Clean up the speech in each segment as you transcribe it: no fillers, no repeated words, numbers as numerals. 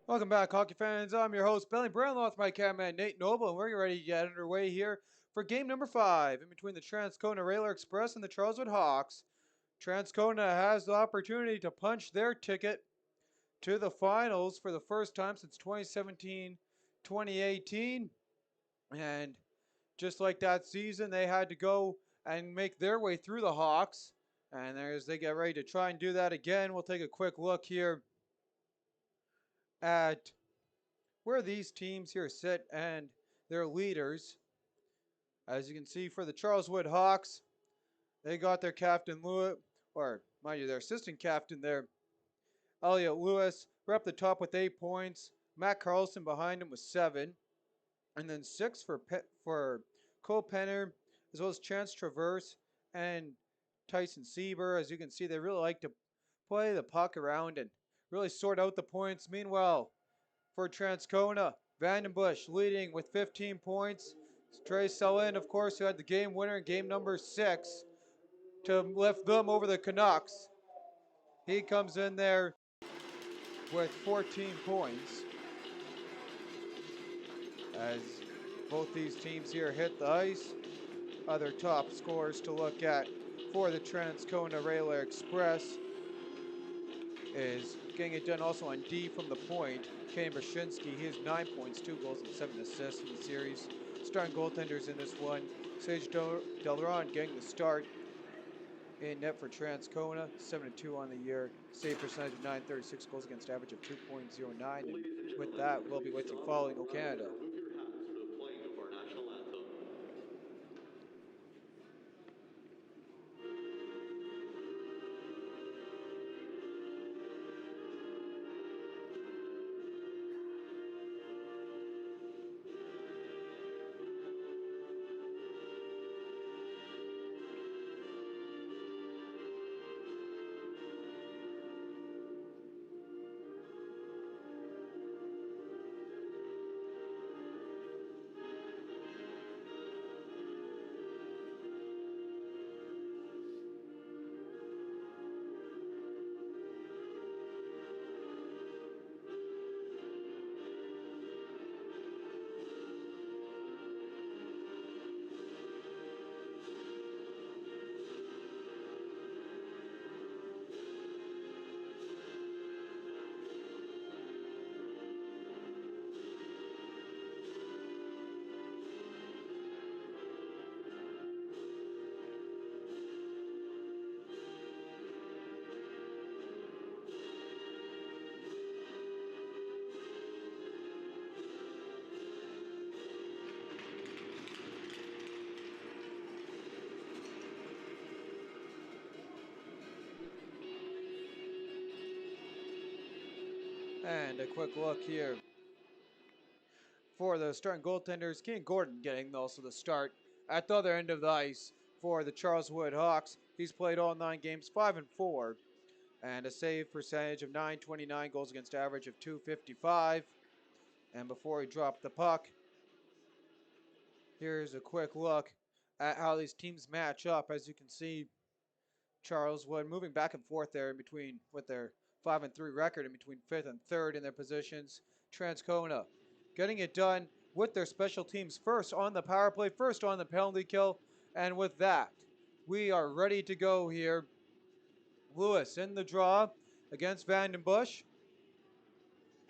Welcome back, hockey fans. I'm your host, Billy Brownlaw, with my cameraman, Nate Noble, and we're ready to get underway here for game number 5 in between the Transcona Railer Express and the Charleswood Hawks. Transcona has the opportunity to punch their ticket to the finals for the first time since 2017-2018. And just like that season, they had to go and make their way through the Hawks. And as they get ready to try and do that again, we'll take a quick look here at where these teams here sit and their leaders. As you can see, for the Charleswood Hawks, they got their captain Lewis, or mind you, their assistant captain there, Elliot Lewis. We're up the top with 8 points. Matt Carlson behind him with 7, and then 6 for Cole Penner, as well as Chance Traverse and Tyson Sieber. As you can see, they really like to play the puck around and really sort out the points. Meanwhile, for Transcona, Vandenbush leading with 15 points. Trey Selin, of course, who had the game winner in game number 6 to lift them over the Canucks. He comes in there with 14 points as both these teams here hit the ice. Other top scores to look at for the Transcona Railer Express is getting it done also on D from the point. Kenny Brashinsky, he has 9 points, 2 goals, and 7 assists in the series. Starting goaltenders in this one, Sage Delron getting the start in net for Transcona, 7-2 on the year, save percentage of 936, goals against average of 2.09. And with that, we'll be with you following O Canada. And a quick look here for the starting goaltenders. Keane Gordon getting also the start at the other end of the ice for the Charleswood Hawks. He's played all 9 games, 5-4, and a save percentage of 929, goals against average of 255. And before he dropped the puck, here's a quick look at how these teams match up. As you can see, Charleswood moving back and forth there in between with their 5-3 record in between 5th and 3rd in their positions. Transcona getting it done with their special teams, first on the power play, first on the penalty kill. And with that, we are ready to go here. Lewis in the draw against Vandenbush.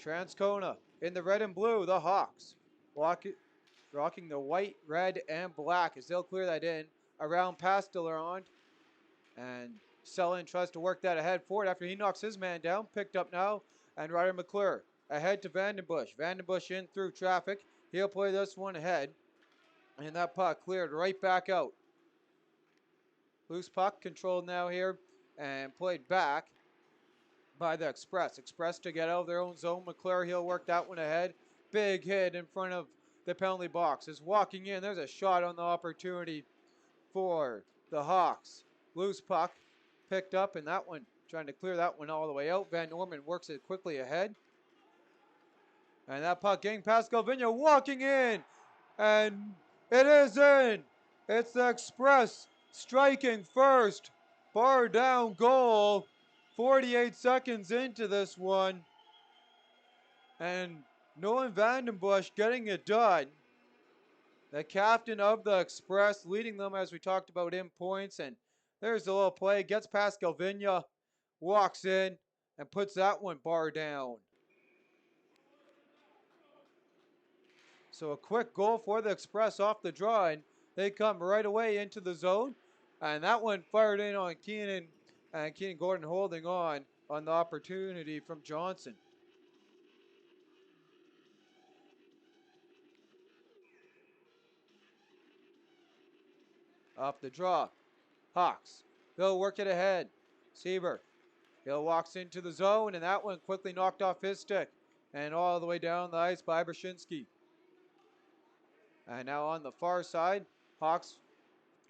Transcona in the red and blue, the Hawks rocking the white, red, and black as they'll clear that in around past Delarond. And Selin tries to work that ahead forward after he knocks his man down. Picked up now, and Ryder McClure ahead to Vandenbush. Vandenbush in through traffic. He'll play this one ahead. And that puck cleared right back out. Loose puck controlled now here and played back by the Express. Express to get out of their own zone. McClure, he'll work that one ahead. Big hit in front of the penalty box. Is walking in. There's a shot on the opportunity for the Hawks. Loose puck picked up, and that one, trying to clear that one all the way out. Van Norman works it quickly ahead. And that puck getting past Galvinia, walking in, and it is in. It's the Express striking first. Bar down goal. 48 seconds into this one. And Nolan Vandenbush getting it done. The captain of the Express leading them as we talked about in points. And there's a little play. Gets past Galvinia, walks in, and puts that one bar down. So a quick goal for the Express off the draw, and they come right away into the zone. And that one fired in on Keenan, and Keenan Gordon holding on the opportunity from Johnson. Off the draw, Hawks. They'll work it ahead. Sieber. He'll walks into the zone, and that one quickly knocked off his stick. And all the way down the ice by Brzezinski. And now on the far side, Hawks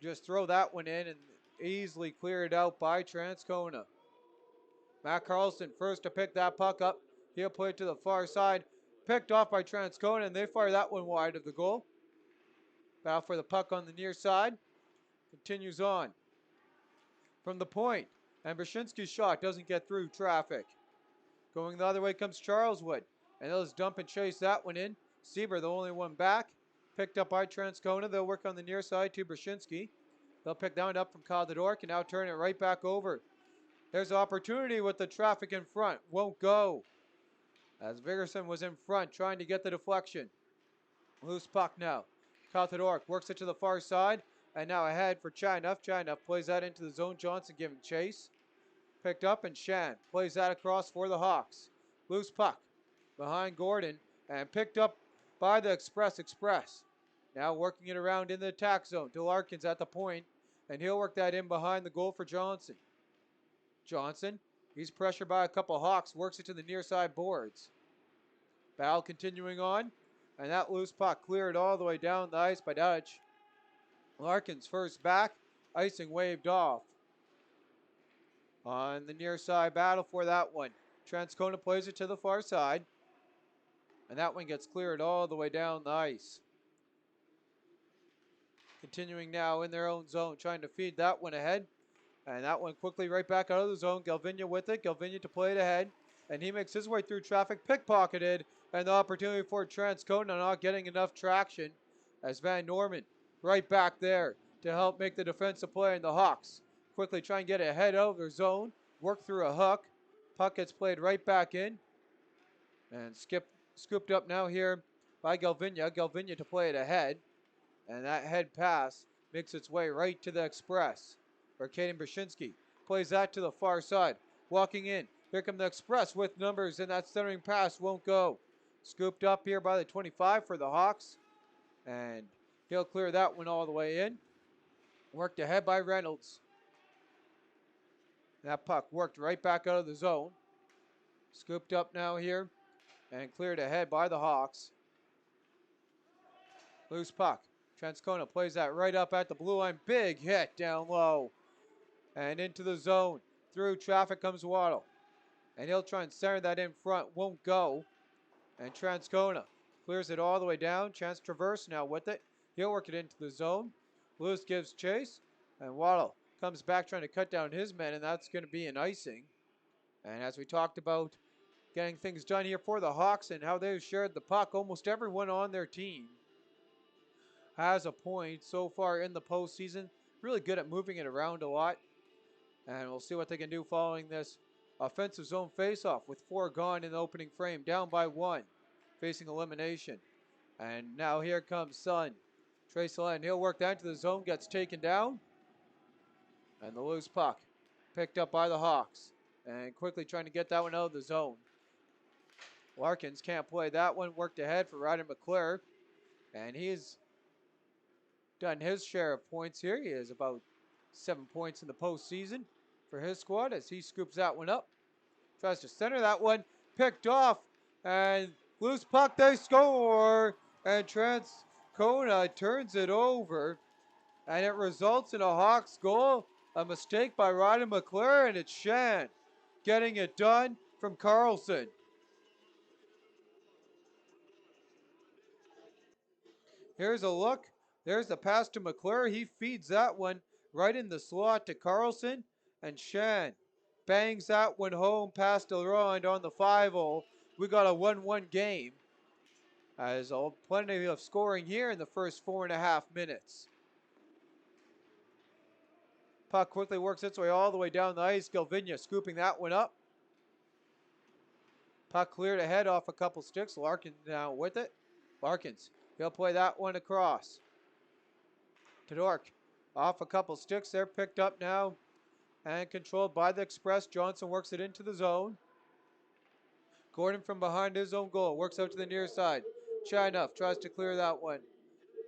just throw that one in and easily clear it out by Transcona. Matt Carlson first to pick that puck up. He'll play it to the far side. Picked off by Transcona, and they fire that one wide of the goal. Battle for the puck on the near side. Continues on. From the point, and Brzezinski's shot doesn't get through traffic. Going the other way comes Charleswood, and they'll just dump and chase that one in. Sieber, the only one back. Picked up by Transcona. They'll work on the near side to Brzezinski. They'll pick that one up from Kyle Dodork and now turn it right back over. There's opportunity with the traffic in front. Won't go. As Vigerson was in front trying to get the deflection. Loose puck now. Kyle Dodork works it to the far side. And now ahead for Chinoff. Chinoff plays that into the zone. Johnson giving chase. Picked up and Shan plays that across for the Hawks. Loose puck behind Gordon and picked up by the Express. Now working it around in the attack zone to Larkins at the point, and he'll work that in behind the goal for Johnson. Johnson, he's pressured by a couple Hawks, works it to the near side boards. Battle continuing on, and that loose puck cleared all the way down the ice by Dutch. Larkins first back, icing waved off. On the near side battle for that one. Transcona plays it to the far side. And that one gets cleared all the way down the ice. Continuing now in their own zone, trying to feed that one ahead. And that one quickly right back out of the zone. Galvinia with it. Galvinia to play it ahead. And he makes his way through traffic, pickpocketed. And the opportunity for Transcona not getting enough traction as Van Norman right back there to help make the defensive play in the Hawks. Quickly try and get it ahead of their zone. Work through a hook. Puck gets played right back in. And scooped up now here by Galvinia. Galvinia to play it ahead. And that head pass makes its way right to the Express. Where Caden Brzezinski plays that to the far side. Walking in. Here come the Express with numbers, and that centering pass won't go. Scooped up here by the 25 for the Hawks. And he'll clear that one all the way in. Worked ahead by Reynolds. That puck worked right back out of the zone. Scooped up now here and cleared ahead by the Hawks. Loose puck. Transcona plays that right up at the blue line. Big hit down low. And into the zone. Through traffic comes Waddle. And he'll try and center that in front. Won't go. And Transcona clears it all the way down. Chance Traverse now with it. He'll work it into the zone. Lewis gives chase. And Waddle comes back trying to cut down his men, and that's going to be an icing. And as we talked about getting things done here for the Hawks and how they've shared the puck, almost everyone on their team has a point so far in the postseason. Really good at moving it around a lot. And we'll see what they can do following this offensive zone faceoff with 4 gone in the opening frame, down by 1, facing elimination. And now here comes Sun. Trey Salin, he'll work that into the zone, gets taken down. And the loose puck picked up by the Hawks. And quickly trying to get that one out of the zone. Larkins can't play that one. Worked ahead for Ryder McClure. And he's done his share of points here. He has about 7 points in the postseason for his squad as he scoops that one up. Tries to center that one. Picked off. And loose puck, they score. And Transcona turns it over. And it results in a Hawks goal. A mistake by Ryder McClure, and it's Shan getting it done from Carlson. Here's a look. There's the pass to McClure. He feeds that one right in the slot to Carlson. And Shan bangs that one home past Delrond on the 5-0 we got a 1-1 game. As plenty of scoring here in the first 4.5 minutes. Puck quickly works its way all the way down the ice. Galvinia scooping that one up. Puck cleared ahead off a couple sticks. Larkin now with it. Larkins, he'll play that one across. Todork off a couple sticks. They're picked up now and controlled by the Express. Johnson works it into the zone. Gordon from behind his own goal works out to the near side. Chinoff tries to clear that one,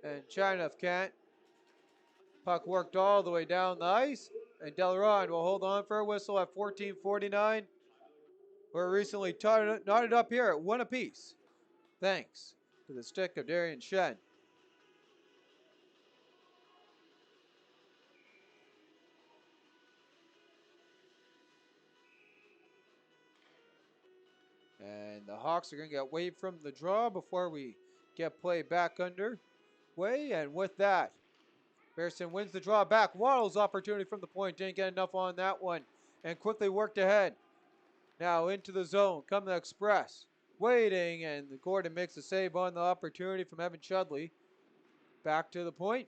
and Chinoff can't. Puck worked all the way down the ice, and Delaron will hold on for a whistle at 14:49. We're recently knotted up here at 1 apiece, thanks to the stick of Darian Shen. And the Hawks are going to get waved from the draw before we get play back underway. And with that, Bearson wins the draw back. Waddle's opportunity from the point. Didn't get enough on that one. And quickly worked ahead. Now into the zone. Come the Express. Waiting. And Gordon makes a save on the opportunity from Evan Chudley. Back to the point.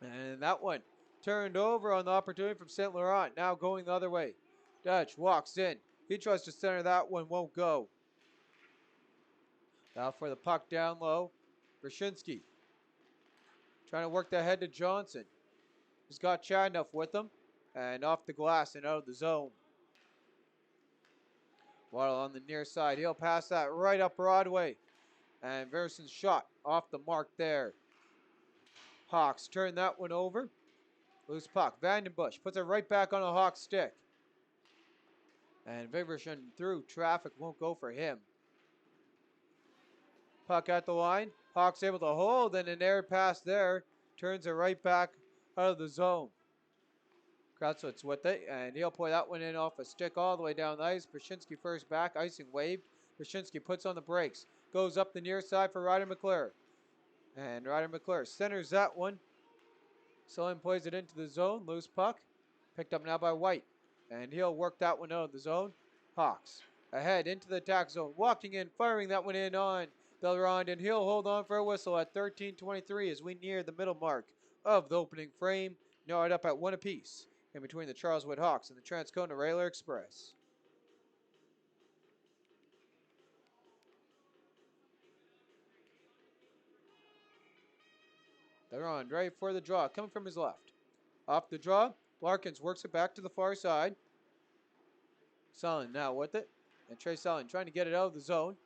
And that one turned over on the opportunity from St. Laurent. Now going the other way. Dutch walks in. He tries to center that one. Won't go. Now for the puck down low. Brzezinski trying to work that head to Johnson. He's got Chadnuff with him. And off the glass and out of the zone. Waddle on the near side. He'll pass that right up Broadway. And Verson's shot off the mark there. Hawks turn that one over. Loose puck. Vandenbush puts it right back on a Hawks stick. And Viverson through traffic won't go for him. Puck at the line. Hawks able to hold, and an air pass there. Turns it right back out of the zone. Kratzwitz with it, and he'll play that one in off a stick all the way down the ice. Brzezinski first back, icing waved. Brzezinski puts on the brakes. Goes up the near side for Ryder McClure. And Ryder McClure centers that one. Sullivan plays it into the zone. Loose puck. Picked up now by White. And he'll work that one out of the zone. Hawks ahead into the attack zone. Walking in, firing that one in on Delrond. And he'll hold on for a whistle at 13:23 as we near the middle mark of the opening frame. Knotted up at 1 apiece in between the Charleswood Hawks and the Transcona Railer Express. Delrond ready for the draw. Coming from his left. Off the draw. Larkins works it back to the far side. Sullen now with it. And Trey Sullen trying to get it out of the zone.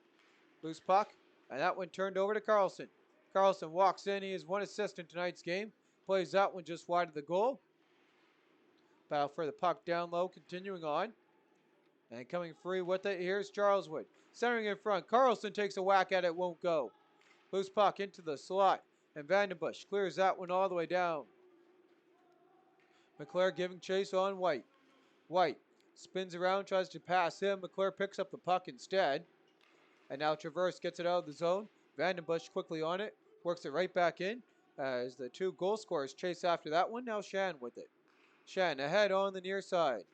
Loose puck. And that one turned over to Carlson. Carlson walks in. He has 1 assist in tonight's game. Plays that one just wide of the goal. Battle for the puck down low. Continuing on. And coming free with it. Here's Charleswood. Centering in front. Carlson takes a whack at it. Won't go. Loose puck into the slot. And Vandenbush clears that one all the way down. McClure giving chase on White. White spins around, tries to pass him. McClure picks up the puck instead. And now Traverse gets it out of the zone. Vandenbush quickly on it. Works it right back in. As the 2 goal scorers chase after that one. Now Shan with it. Shan ahead on the near side.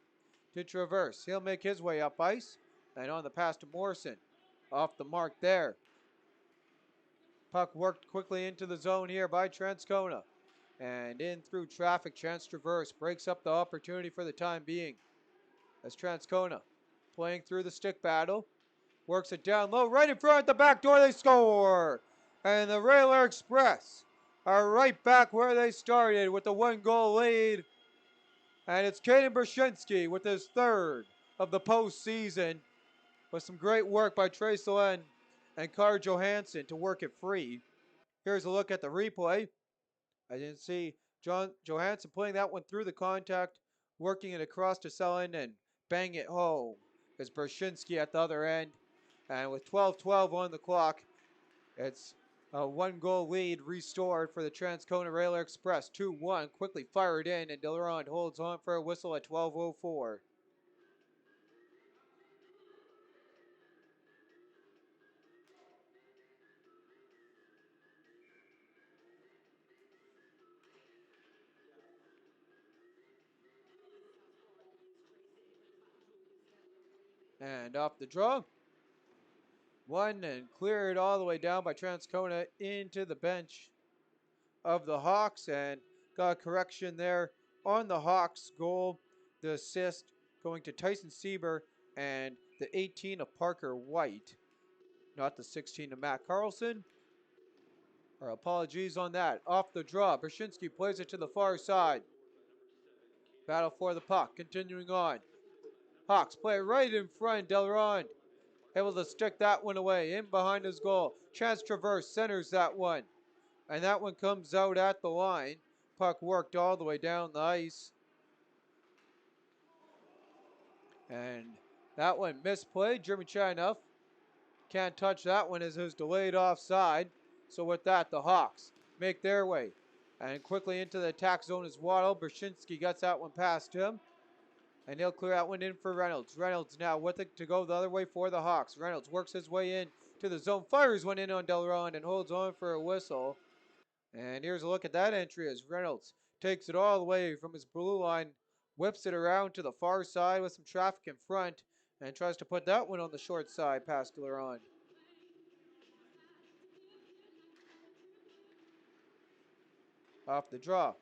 To Traverse. He'll make his way up ice. And on the pass to Morrison. Off the mark there. Puck worked quickly into the zone here by Transcona. And in through traffic, Chance Traverse breaks up the opportunity for the time being. As Transcona playing through the stick battle. Works it down low, right in front at the back door, they score! And the Railer Express are right back where they started with the 1-goal lead. And it's Caden Brzezinski with his 3rd of the postseason. With some great work by Trey Solen and Carter Johansson to work it free. Here's a look at the replay. I didn't see Johansson putting that one through the contact, working it across to Solen and bang it home. It's Brzezinski at the other end. And with 12:12 on the clock, it's a 1-goal lead restored for the Transcona Railer Express. 2-1, quickly fired in, and Delrond holds on for a whistle at 12:04. And off the draw, One and cleared all the way down by Transcona into the bench of the Hawks, and got a correction there on the Hawks goal. The assist going to Tyson Sieber and the 18 of Parker White, not the 16 of Matt Carlson. Our apologies on that. Off the draw, Brzezinski plays it to the far side. Battle for the puck, continuing on. Hawks play right in front. Delron able to stick that one away in behind his goal. Chance Traverse centers that one. And that one comes out at the line. Puck worked all the way down the ice. And that one misplayed. Jeremy Chinoff can't touch that one as it was delayed offside. So with that, the Hawks make their way. And quickly into the attack zone is Waddle. Brzezinski gets that one past him. And he'll clear that one in for Reynolds. Reynolds now with it to go the other way for the Hawks. Reynolds works his way in to the zone. Fires one in on Delron and holds on for a whistle. And here's a look at that entry as Reynolds takes it all the way from his blue line. Whips it around to the far side with some traffic in front. And tries to put that one on the short side past Delron. Off the draw.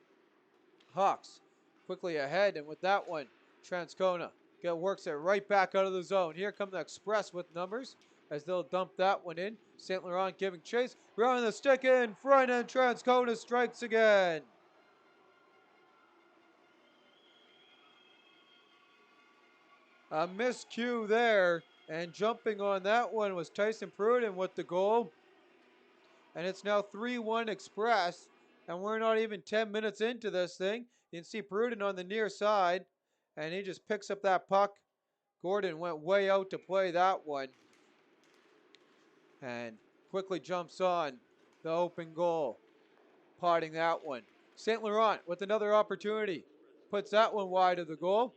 Hawks quickly ahead, and with that one, Transcona works it right back out of the zone. Here come the Express with numbers as they'll dump that one in. St. Laurent giving chase. Round the stick in front, and Transcona strikes again. A miscue there, and jumping on that one was Tyson Pruden with the goal. And it's now 3-1 Express, and we're not even 10 minutes into this thing. You can see Pruden on the near side, and he just picks up that puck. Gordon went way out to play that one, and quickly jumps on the open goal, potting that one. St. Laurent with another opportunity, puts that one wide of the goal,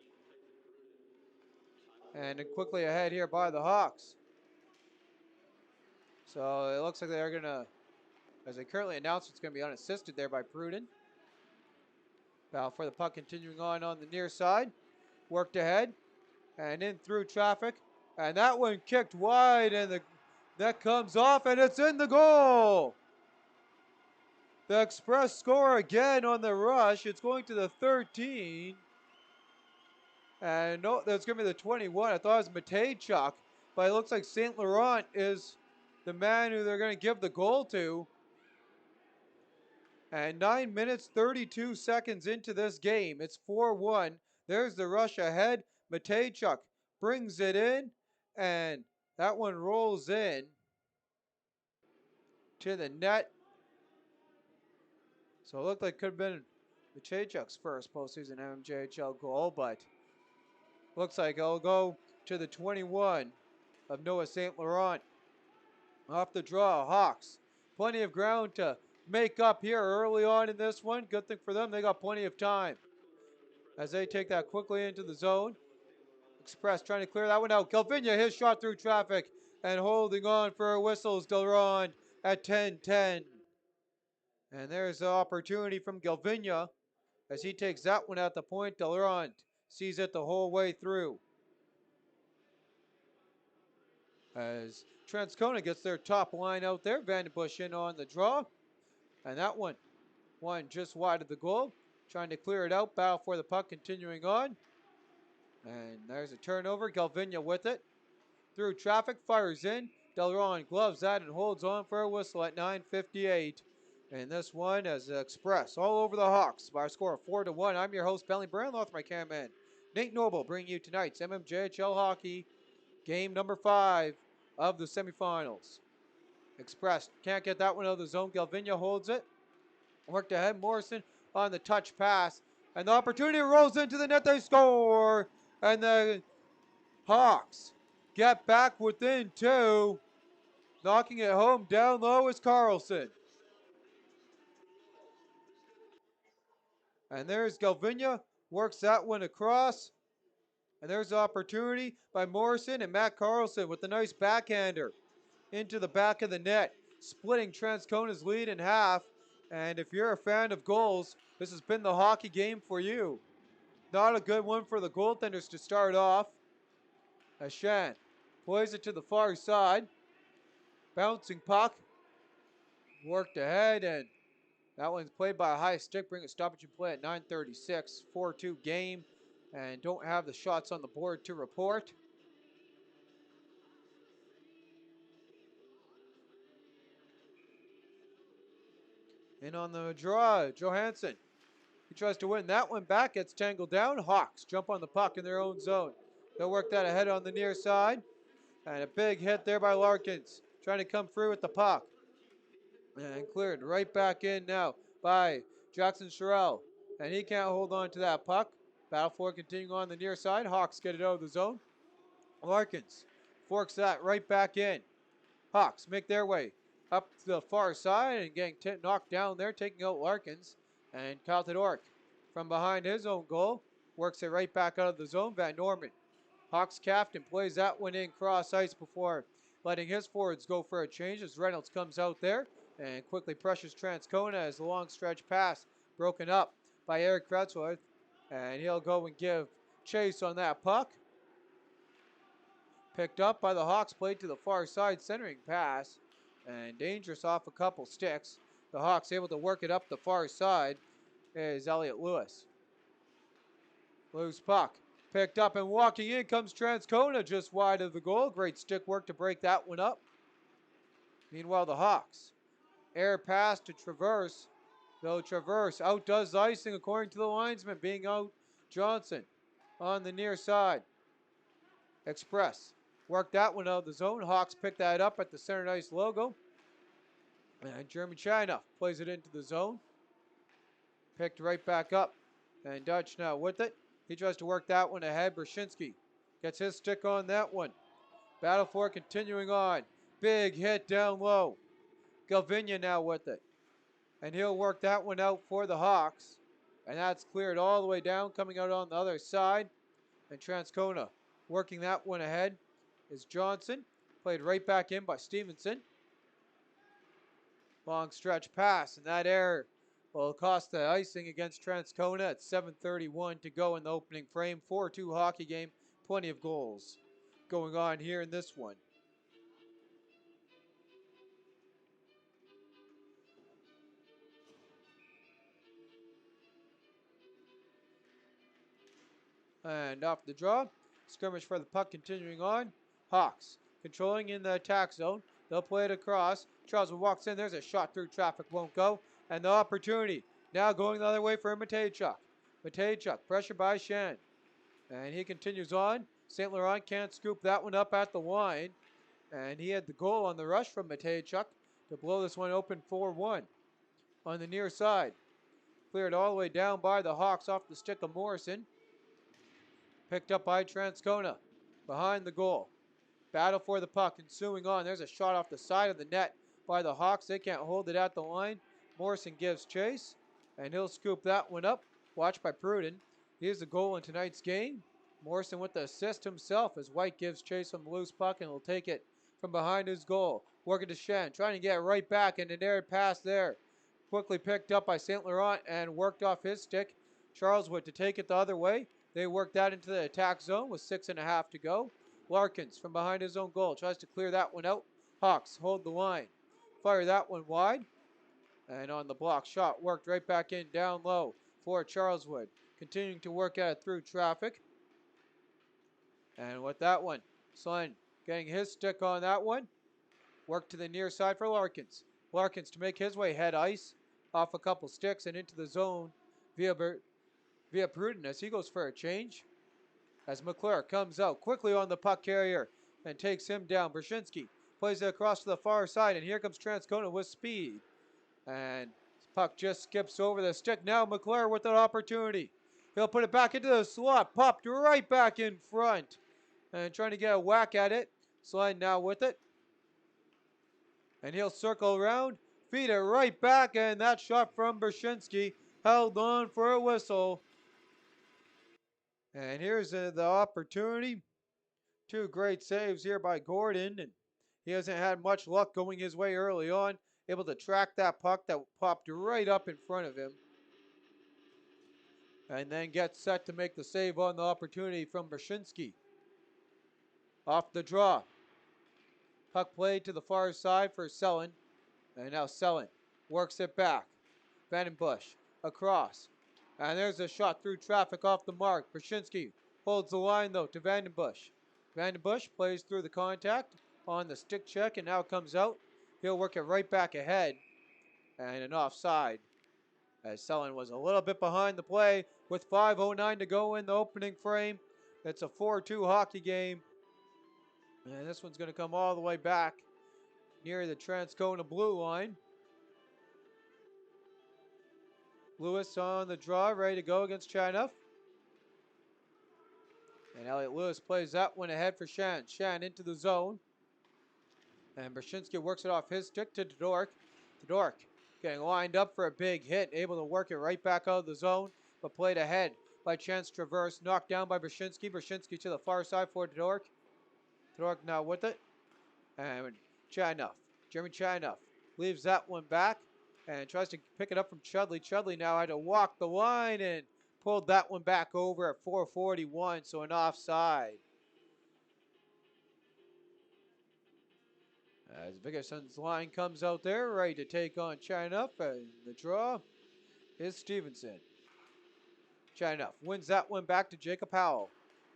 and then quickly ahead here by the Hawks. So it looks like they're going to, as they currently announced, it's going to be unassisted there by Pruden. Battle for the puck continuing on the near side. Worked ahead and in through traffic. And that one kicked wide, and that comes off, and it's in the goal. The Express score again on the rush. It's going to the 13. And no, that's going to be the 21. I thought it was Matejchuk, but it looks like St. Laurent is the man who they're going to give the goal to. And 9 minutes, 32 seconds into this game. It's 4-1. There's the rush ahead. Matejchuk brings it in, and that one rolls in to the net. So it looked like it could have been Matejchuk's first postseason MJHL goal, but looks like it'll go to the 21 of Noah St. Laurent. Off the draw, Hawks. Plenty of ground to make up here early on in this one. Good thing for them, they got plenty of time as they take that quickly into the zone. Express trying to clear that one out. Galvinia, his shot through traffic and holding on for a whistle is Delron at 10-10. And there's the opportunity from Galvinia as he takes that one at the point. Delron sees it the whole way through. As Transcona gets their top line out there. Vandenbush in on the draw. And that one just wide of the goal. Trying to clear it out. Battle for the puck continuing on. And there's a turnover. Galvinia with it. Through traffic, fires in. Delron gloves that and holds on for a whistle at 9:58. And this one as Express all over the Hawks by a score of 4-1. I'm your host, Bentley Brandloth, my cameraman, Nate Noble, bringing you tonight's MMJHL Hockey game number 5 of the semifinals. Express can't get that one out of the zone. Galvinia holds it. Worked ahead. Morrison on the touch pass. And the opportunity rolls into the net. They score. And the Hawks get back within 2. Knocking it home down low is Carlson. And there's Galvinia. Works that one across. And there's the opportunity by Morrison and Matt Carlson with the nice backhander into the back of the net, splitting Transcona's lead in half. And if you're a fan of goals, this has been the hockey game for you. Not a good one for the goaltenders to start off. Ashan plays it to the far side. Bouncing puck. Worked ahead, and that one's played by a high stick. Bring a stoppage and play at 9:36. 4-2 game, and don't have the shots on the board to report. In on the draw, Johansson. He tries to win that one back, gets tangled down. Hawks jump on the puck in their own zone. They'll work that ahead on the near side. And a big hit there by Larkins, trying to come through with the puck. And cleared right back in now by Jackson Sherrill. And he can't hold on to that puck. Battle for it continuing on the near side. Hawks get it out of the zone. Larkins forks that right back in. Hawks make their way up to the far side and getting knocked down there, taking out Larkins. And Kyle Tedork from behind his own goal works it right back out of the zone. Van Norman, Hawks captain, plays that one in cross ice before letting his forwards go for a change as Reynolds comes out there and quickly pressures Transcona as the long stretch pass broken up by Eric Kretzworth. And he'll go and give chase on that puck. Picked up by the Hawks, played to the far side, centering pass, and dangerous off a couple sticks. The Hawks able to work it up the far side is Elliot Lewis. Loose puck, picked up and walking in comes Transcona just wide of the goal. Great stick work to break that one up. Meanwhile, the Hawks, air pass to Traverse. Though Traverse outdoes the icing according to the linesman, being out Johnson on the near side. Express work that one out of the zone. Hawks pick that up at the center ice logo. And Jeremy China plays it into the zone. Picked right back up. And Dutch now with it. He tries to work that one ahead. Brzezinski gets his stick on that one. Battle for it continuing on. Big hit down low. Galvinia now with it. And he'll work that one out for the Hawks. And that's cleared all the way down, coming out on the other side. And Transcona working that one ahead is Johnson. Played right back in by Stevenson. Long stretch pass, and that error will cost the icing against Transcona at 7:31 to go in the opening frame. 4-2 hockey game. Plenty of goals going on here in this one. And off the draw. Skirmish for the puck continuing on. Hawks controlling in the attack zone. They'll play it across. Charleswood walks in. There's a shot through traffic. Won't go. And the opportunity now going the other way for Matejchuk. Matejchuk pressured by Shen. And he continues on. St. Laurent can't scoop that one up at the line. And he had the goal on the rush from Matejchuk to blow this one open 4-1 on the near side. Cleared all the way down by the Hawks off the stick of Morrison. Picked up by Transcona behind the goal. Battle for the puck ensuing on. There's a shot off the side of the net by the Hawks. They can't hold it at the line. Morrison gives chase, and he'll scoop that one up. Watched by Pruden. He is the goal in tonight's game. Morrison with the assist himself as White gives chase on the loose puck and will take it from behind his goal. Working to Shen, trying to get right back, and an air pass there. Quickly picked up by St. Laurent and worked off his stick. Charleswood to take it the other way. They work that into the attack zone with 6.5 to go. Larkins from behind his own goal tries to clear that one out. Hawks hold the line. Fire that one wide. And on the block shot, worked right back in down low for Charleswood. Continuing to work at it through traffic. And with that one, Slyn getting his stick on that one. Work to the near side for Larkins. Larkins to make his way head ice off a couple sticks and into the zone via Pruden as he goes for a change. As McClure comes out quickly on the puck carrier and takes him down. Brzezinski plays it across to the far side, and here comes Transcona with speed. And puck just skips over the stick. Now McClure with an opportunity. He'll put it back into the slot. Popped right back in front. And trying to get a whack at it. Slide now with it. And he'll circle around. Feed it right back. And that shot from Brzezinski held on for a whistle. And here's the opportunity. Two great saves here by Gordon. And he hasn't had much luck going his way early on. Able to track that puck that popped right up in front of him. And then gets set to make the save on the opportunity from Brzezinski. Off the draw. Puck played to the far side for Selin. And now Selin works it back. Vandenbush across. And there's a shot through traffic off the mark. Brzezinski holds the line though to Vandenbush. Vandenbush plays through the contact on the stick check and now comes out. He'll work it right back ahead. And an offside as Selin was a little bit behind the play with 5:09 to go in the opening frame. It's a 4-2 hockey game. And this one's going to come all the way back near the Transcona blue line. Lewis on the draw, ready to go against Chanuff. And Elliot Lewis plays that one ahead for Shan. Shan into the zone. And Brzezinski works it off his stick to Dodork. Dodork getting lined up for a big hit, able to work it right back out of the zone, but played ahead by Chance Traverse. Knocked down by Brzezinski. Brzezinski to the far side for Dodork. Dodork now with it. And Chanuff, Jeremy Chanuff leaves that one back and tries to pick it up from Chudley. Chudley now had to walk the line and pulled that one back over at 4:41, so an offside. As Viggerson's line comes out there, ready to take on Chanuff, and the draw is Stevenson. Chanuff wins that one back to Jacob Howell.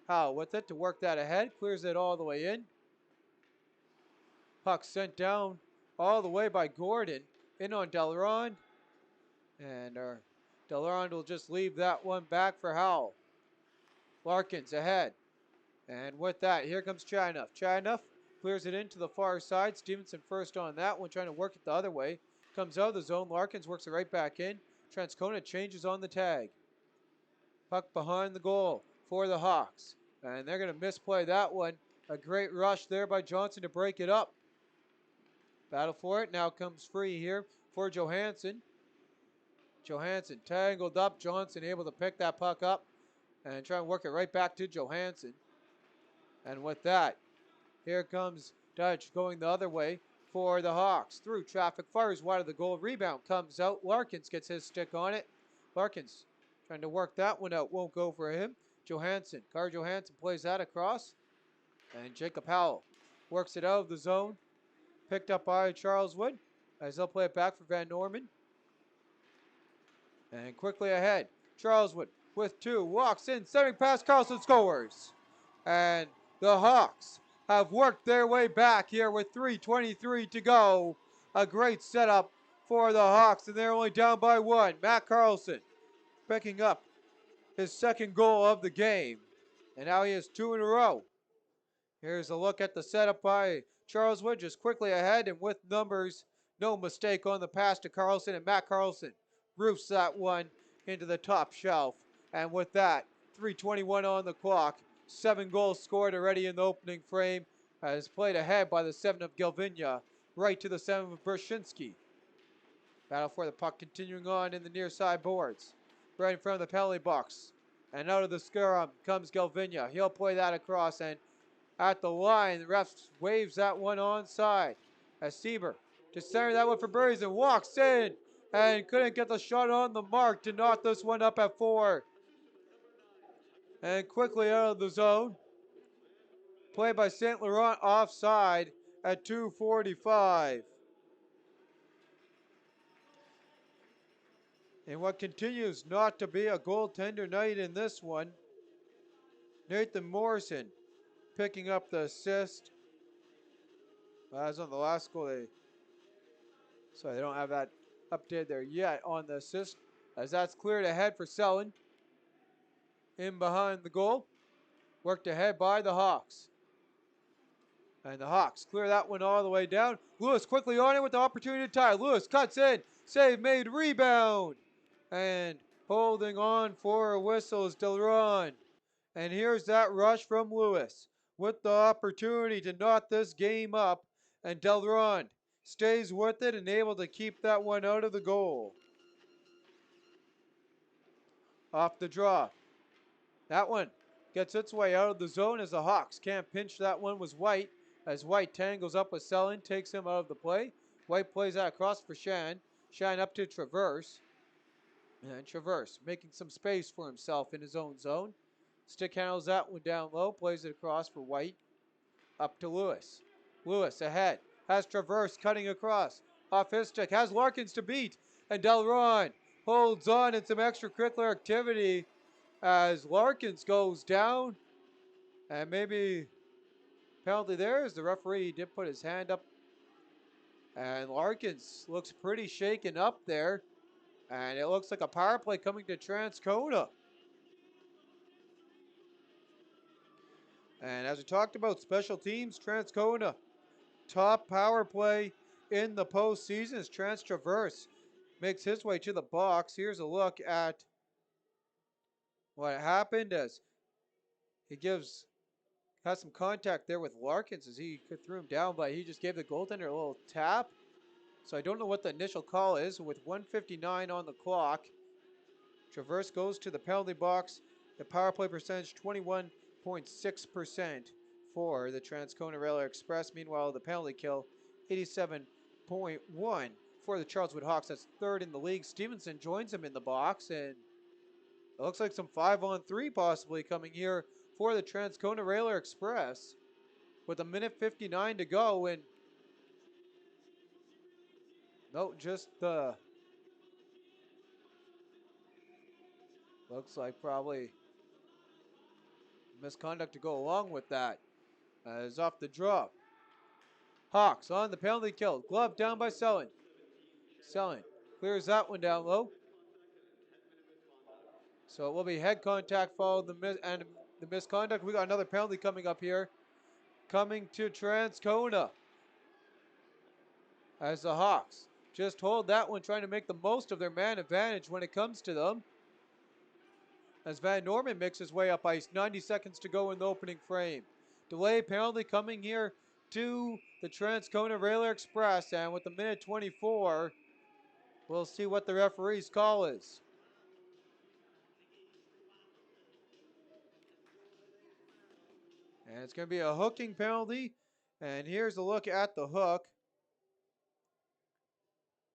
Howell with it to work that ahead, clears it all the way in. Puck sent down all the way by Gordon, in on Delaronde, and Delaronde will just leave that one back for Howell. Larkins ahead, and with that, here comes Chanuff. Chanuff clears it into the far side. Stevenson first on that one, trying to work it the other way. Comes out of the zone. Larkins works it right back in. Transcona changes on the tag. Puck behind the goal for the Hawks. And they're going to misplay that one. A great rush there by Johnson to break it up. Battle for it. Now comes free here for Johansson. Johansson tangled up. Johnson able to pick that puck up and try and work it right back to Johansson. And with that, here comes Dutch going the other way for the Hawks. Through traffic, fires wide of the goal. Rebound comes out. Larkins gets his stick on it. Larkins trying to work that one out. Won't go for him. Johansson. Carl Johansson plays that across. And Jacob Howell works it out of the zone. Picked up by Charles Wood as they'll play it back for Van Norman. And quickly ahead. Charles Wood with two. Walks in. Centering pass. Carlson scores. And the Hawks have worked their way back here with 3:23 to go. A great setup for the Hawks, and they're only down by one. Matt Carlson picking up his second goal of the game. And now he has two in a row. Here's a look at the setup by Charles Wood, just quickly ahead and with numbers. No mistake on the pass to Carlson, and Matt Carlson roofs that one into the top shelf. And with that, 3:21 on the clock. 7 goals scored already in the opening frame, as played ahead by the 7 of Galvinia, right to the 7 of Brzezinski. Battle for the puck continuing on in the near side boards, right in front of the penalty box. And out of the scrum comes Galvinia. He'll play that across, and at the line, the ref waves that one onside. As Sieber to center that one for Brazen, walks in and couldn't get the shot on the mark to knock this one up at 4. And quickly out of the zone. Play by St. Laurent offside at 2:45. And what continues not to be a goaltender night in this one, Nathan Morrison picking up the assist. As on the last goal, so they don't have that updated there yet on the assist, as that's cleared ahead for Selin. In behind the goal, worked ahead by the Hawks. And the Hawks clear that one all the way down. Lewis quickly on it with the opportunity to tie. Lewis cuts in, save made, rebound. And holding on for a whistle is Delaronde. And here's that rush from Lewis with the opportunity to knot this game up. And Delaronde stays with it and able to keep that one out of the goal. Off the draw. That one gets its way out of the zone as the Hawks can't pinch that one was White. As White tangles up with Selin, takes him out of the play. White plays that across for Shan. Shan up to Traverse. And Traverse making some space for himself in his own zone. Stick handles that one down low, plays it across for White. Up to Lewis. Lewis ahead. Has Traverse cutting across. Off his stick. Has Larkins to beat. And Delron holds on in some extracurricular activity as Larkins goes down. And maybe penalty there as the referee did put his hand up. And Larkins looks pretty shaken up there. And it looks like a power play coming to Transcona. And as we talked about special teams, Transcona, top power play in the postseason as Trans Traverse makes his way to the box. Here's a look at what happened as he has some contact there with Larkins as he threw him down, but he just gave the goaltender a little tap. So I don't know what the initial call is. With 1:59 on the clock, Traverse goes to the penalty box. The power play percentage 21.6% for the Transcona Railway Express. Meanwhile, the penalty kill 87.1 for the Charleswood Hawks. That's third in the league. Stevenson joins him in the box, and it looks like some 5-on-3 possibly coming here for the Transcona Railway Express with 1:59 to go. And no, just looks like probably misconduct to go along with that. Is off the draw. Hawks on the penalty kill. Glove down by Selin. Selin clears that one down low. So it will be head contact followed the misconduct. We got another penalty coming up here. Coming to Transcona. As the Hawks just hold that one, trying to make the most of their man advantage when it comes to them. As Van Norman makes his way up ice, 90 seconds to go in the opening frame. Delay penalty coming here to the Transcona Railway Express, and with the 1:24, we'll see what the referee's call is. And it's going to be a hooking penalty, and here's a look at the hook.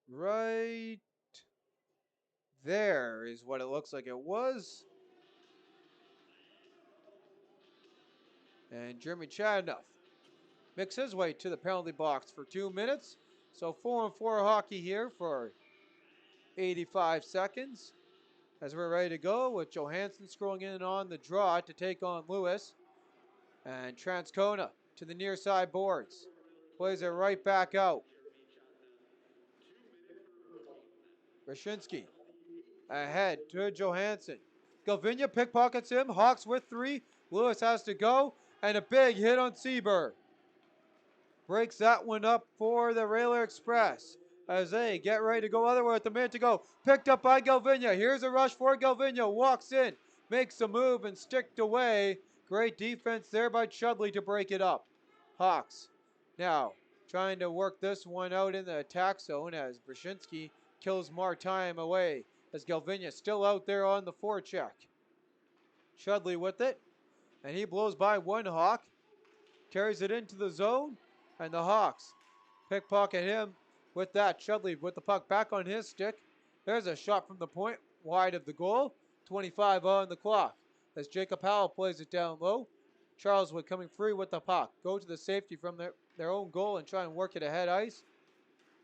Right there is what it looks like it was. And Jeremy Chadnoff makes his way to the penalty box for 2 minutes. So 4-on-4 hockey here for 85 seconds. As we're ready to go with Johansson scrolling in on the draw to take on Lewis. And Transcona to the near side boards. Plays it right back out. Rashinsky ahead to Johansson. Galvinia pickpockets him. Hawks with 3. Lewis has to go. And a big hit on Seaber. Breaks that one up for the Railway Express as they get ready to go other way with a minute to go. Picked up by Galvinia. Here's a rush for Galvinia. Walks in, makes a move and sticked away. Great defense there by Chudley to break it up. Hawks now trying to work this one out in the attack zone as Brzezinski kills more time away as Galvinia still out there on the forecheck. Chudley with it, and he blows by one Hawk, carries it into the zone, and the Hawks pickpocket him with that. Chudley with the puck back on his stick. There's a shot from the point, wide of the goal. 25 on the clock as Jacob Howell plays it down low. Charleswood coming free with the puck. Go to the safety from their own goal and try and work it ahead ice.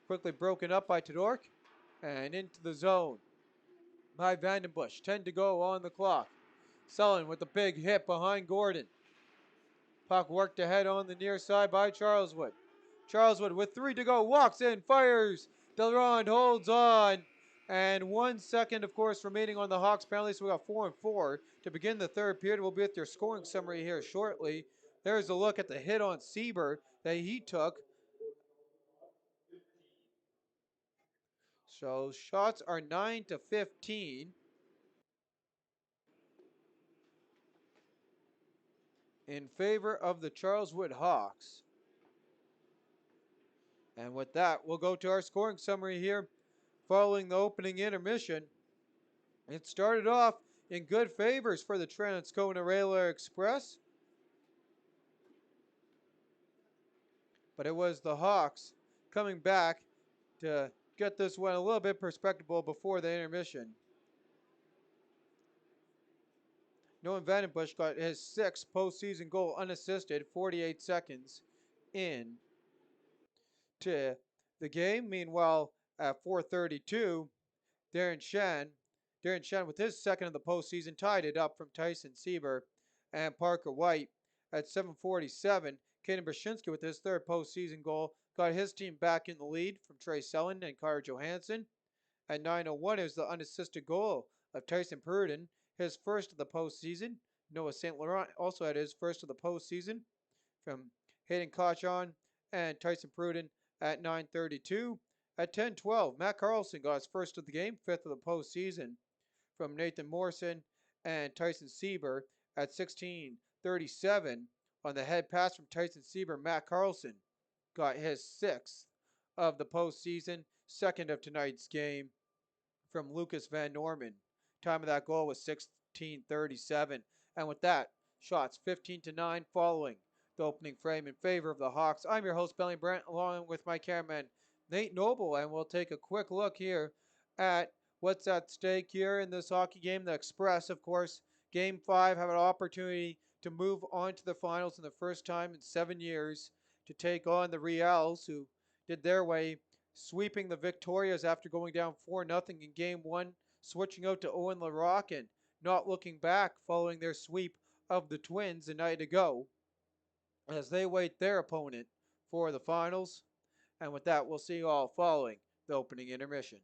Quickly broken up by Todork and into the zone by Vandenbush. 10 to go on the clock. Sullen with the big hit behind Gordon. Puck worked ahead on the near side by Charleswood. Charleswood with 3 to go, walks in, fires. Delrond holds on. And 1 second, of course, remaining on the Hawks penalty. So we got 4-4 to begin the third period. We'll be at their scoring summary here shortly. There's a look at the hit on Seaber that he took. So shots are 9-15. In favor of the Charleswood Hawks. And with that, we'll go to our scoring summary here following the opening intermission. It started off in good favors for the Transcona Railway Express, but it was the Hawks coming back to get this one a little bit perspectable before the intermission. Noah Vandenbush got his 6th postseason goal unassisted, 48 seconds in to the game. Meanwhile, at 4:32, Darren Shen, Darren Shen with his second of the postseason tied it up from Tyson Sieber and Parker White. At 7:47, Kaden Brashinsky with his third postseason goal got his team back in the lead from Trey Sellen and Carter Johansson. At 9:01, it was the unassisted goal of Tyson Pruden, his first of the postseason. Noah St. Laurent also had his first of the postseason from Hayden Cauchon and Tyson Pruden at 9:32. At 10:12, Matt Carlson got his first of the game, fifth of the postseason from Nathan Morrison and Tyson Sieber. At 16:37, on the head pass from Tyson Sieber, Matt Carlson got his sixth of the postseason, second of tonight's game from Lucas Van Norman. Time of that goal was 16:37. And with that, shots 15-9 following the opening frame in favor of the Hawks. I'm your host, Belly Brent, along with my cameraman, Nate Noble, and we'll take a quick look here at what's at stake here in this hockey game. The Express, of course, Game 5 have an opportunity to move on to the finals in the first time in 7 years to take on the Reals, who did their way, sweeping the Victorias after going down 4-0 in Game 1, switching out to Owen Larocque and not looking back following their sweep of the Twins a night ago as they wait their opponent for the finals. And with that, we'll see you all following the opening intermission.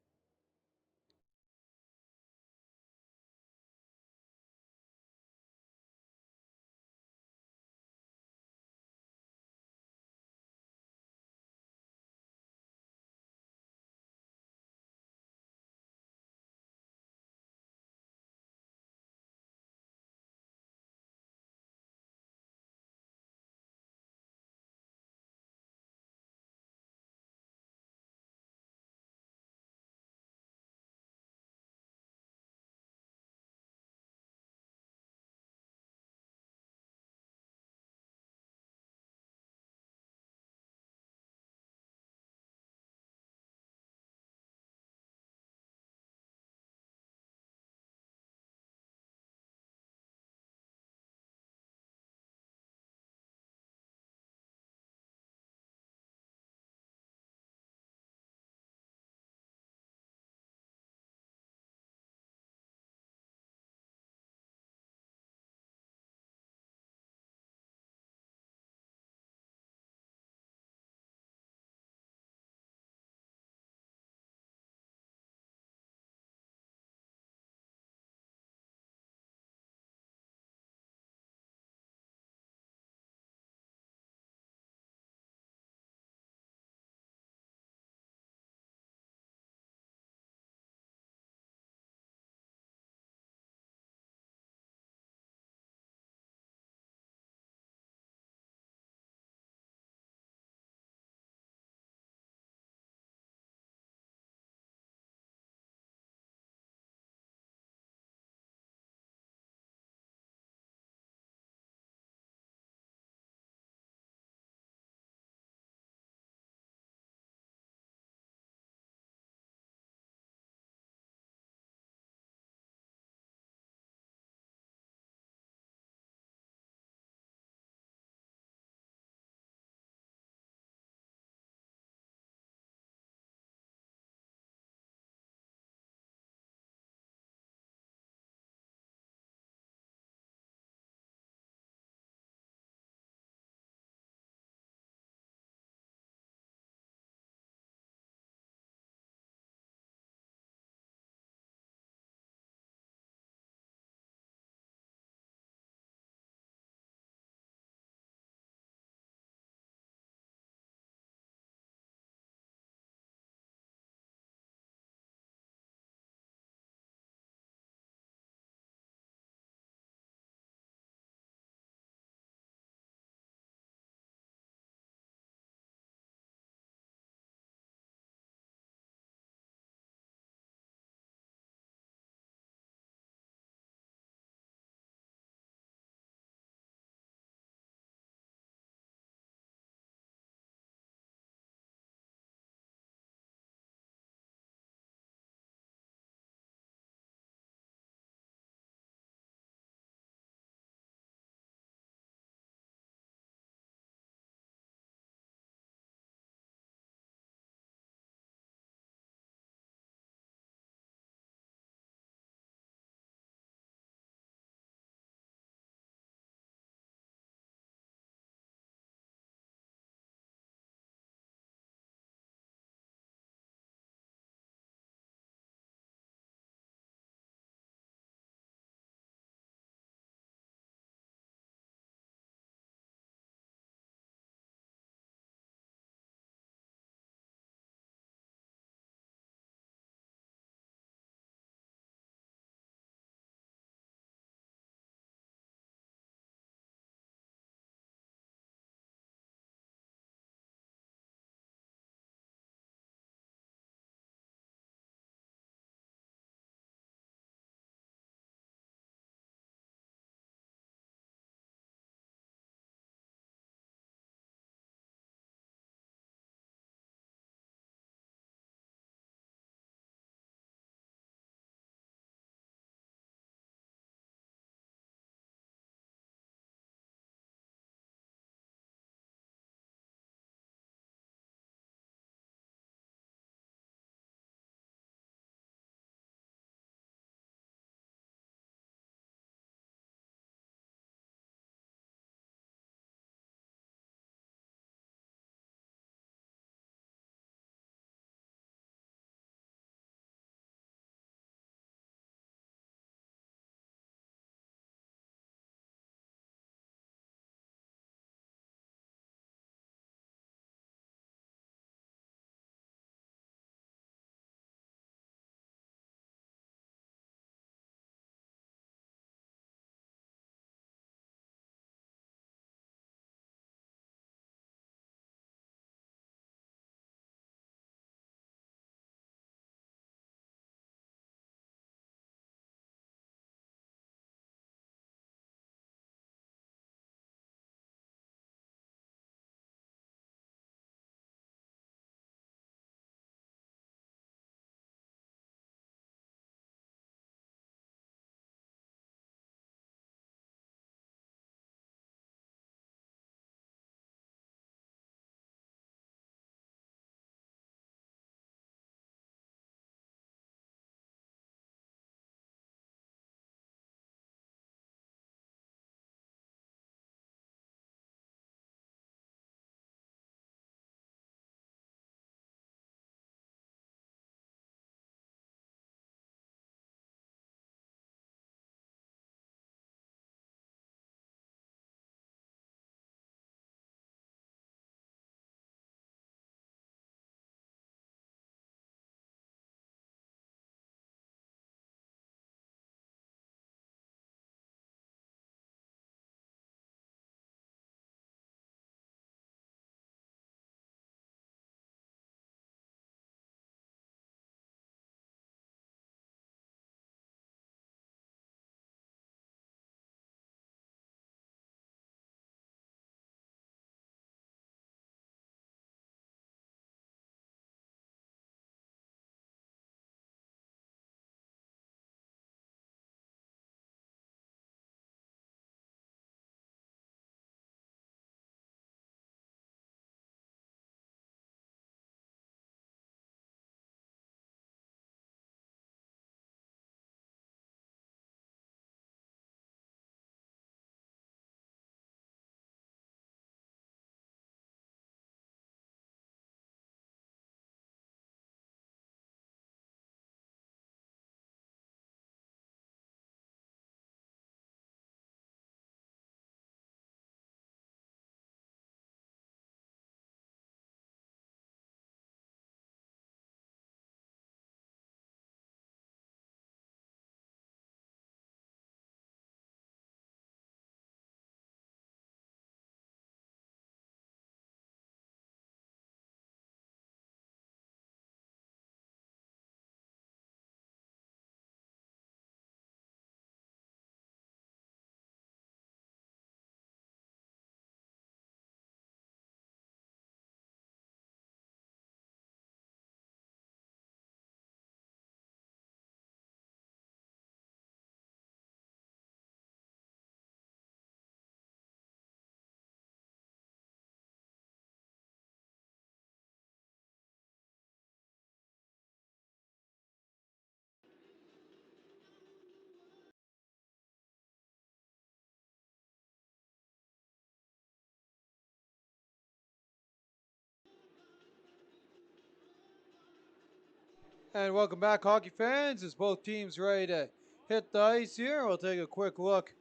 And welcome back, hockey fans. As both teams ready to hit the ice here, we'll take a quick look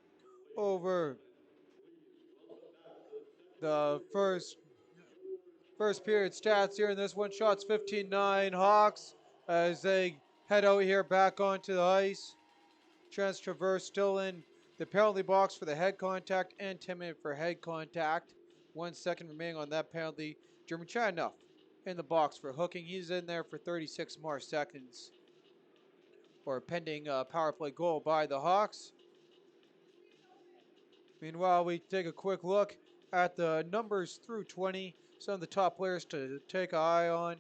over the first period stats here in this one. Shots 15-9 Hawks as they head out here back onto the ice. Trent Traverse still in the penalty box for the head contact and 10 minutes for head contact. 1 second remaining on that penalty. Jeremy Chadnoff in the box for hooking. He's in there for 36 more seconds. Or a pending power play goal by the Hawks. Meanwhile, we take a quick look at the numbers through 20. Some of the top players to take an eye on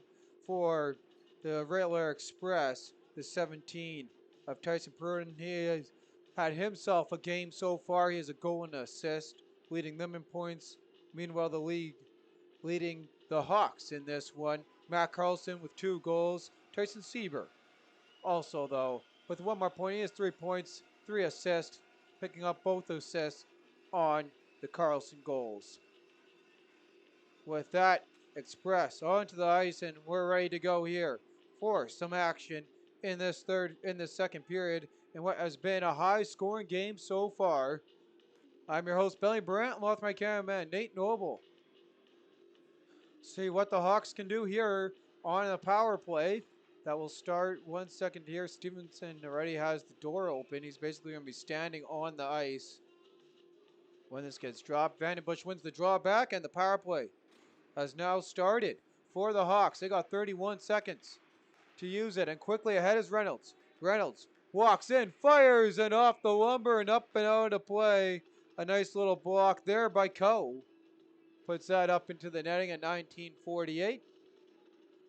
for the Rattler Express, the 17 of Tyson Pruden. He has had himself a game so far. He has a goal and an assist, leading them in points. Meanwhile, the league leading the Hawks in this one. Matt Carlson with 2 goals. Tyson Sieber also, though, with 1 more point. He has 3 points, 3 assists, picking up both assists on the Carlson goals. With that, Express onto the ice, and we're ready to go here for some action in this second period in what has been a high-scoring game so far. I'm your host, Billy Brandt, along with my cameraman, Nate Noble. See what the Hawks can do here on a power play. That will start 1 second here. Stevenson already has the door open. He's basically going to be standing on the ice when this gets dropped. VandenBussche wins the draw back, and the power play has now started for the Hawks. They got 31 seconds to use it, and quickly ahead is Reynolds. Reynolds walks in, fires, and off the lumber and up and out of play. A nice little block there by Coe. Puts that up into the netting at 19:48.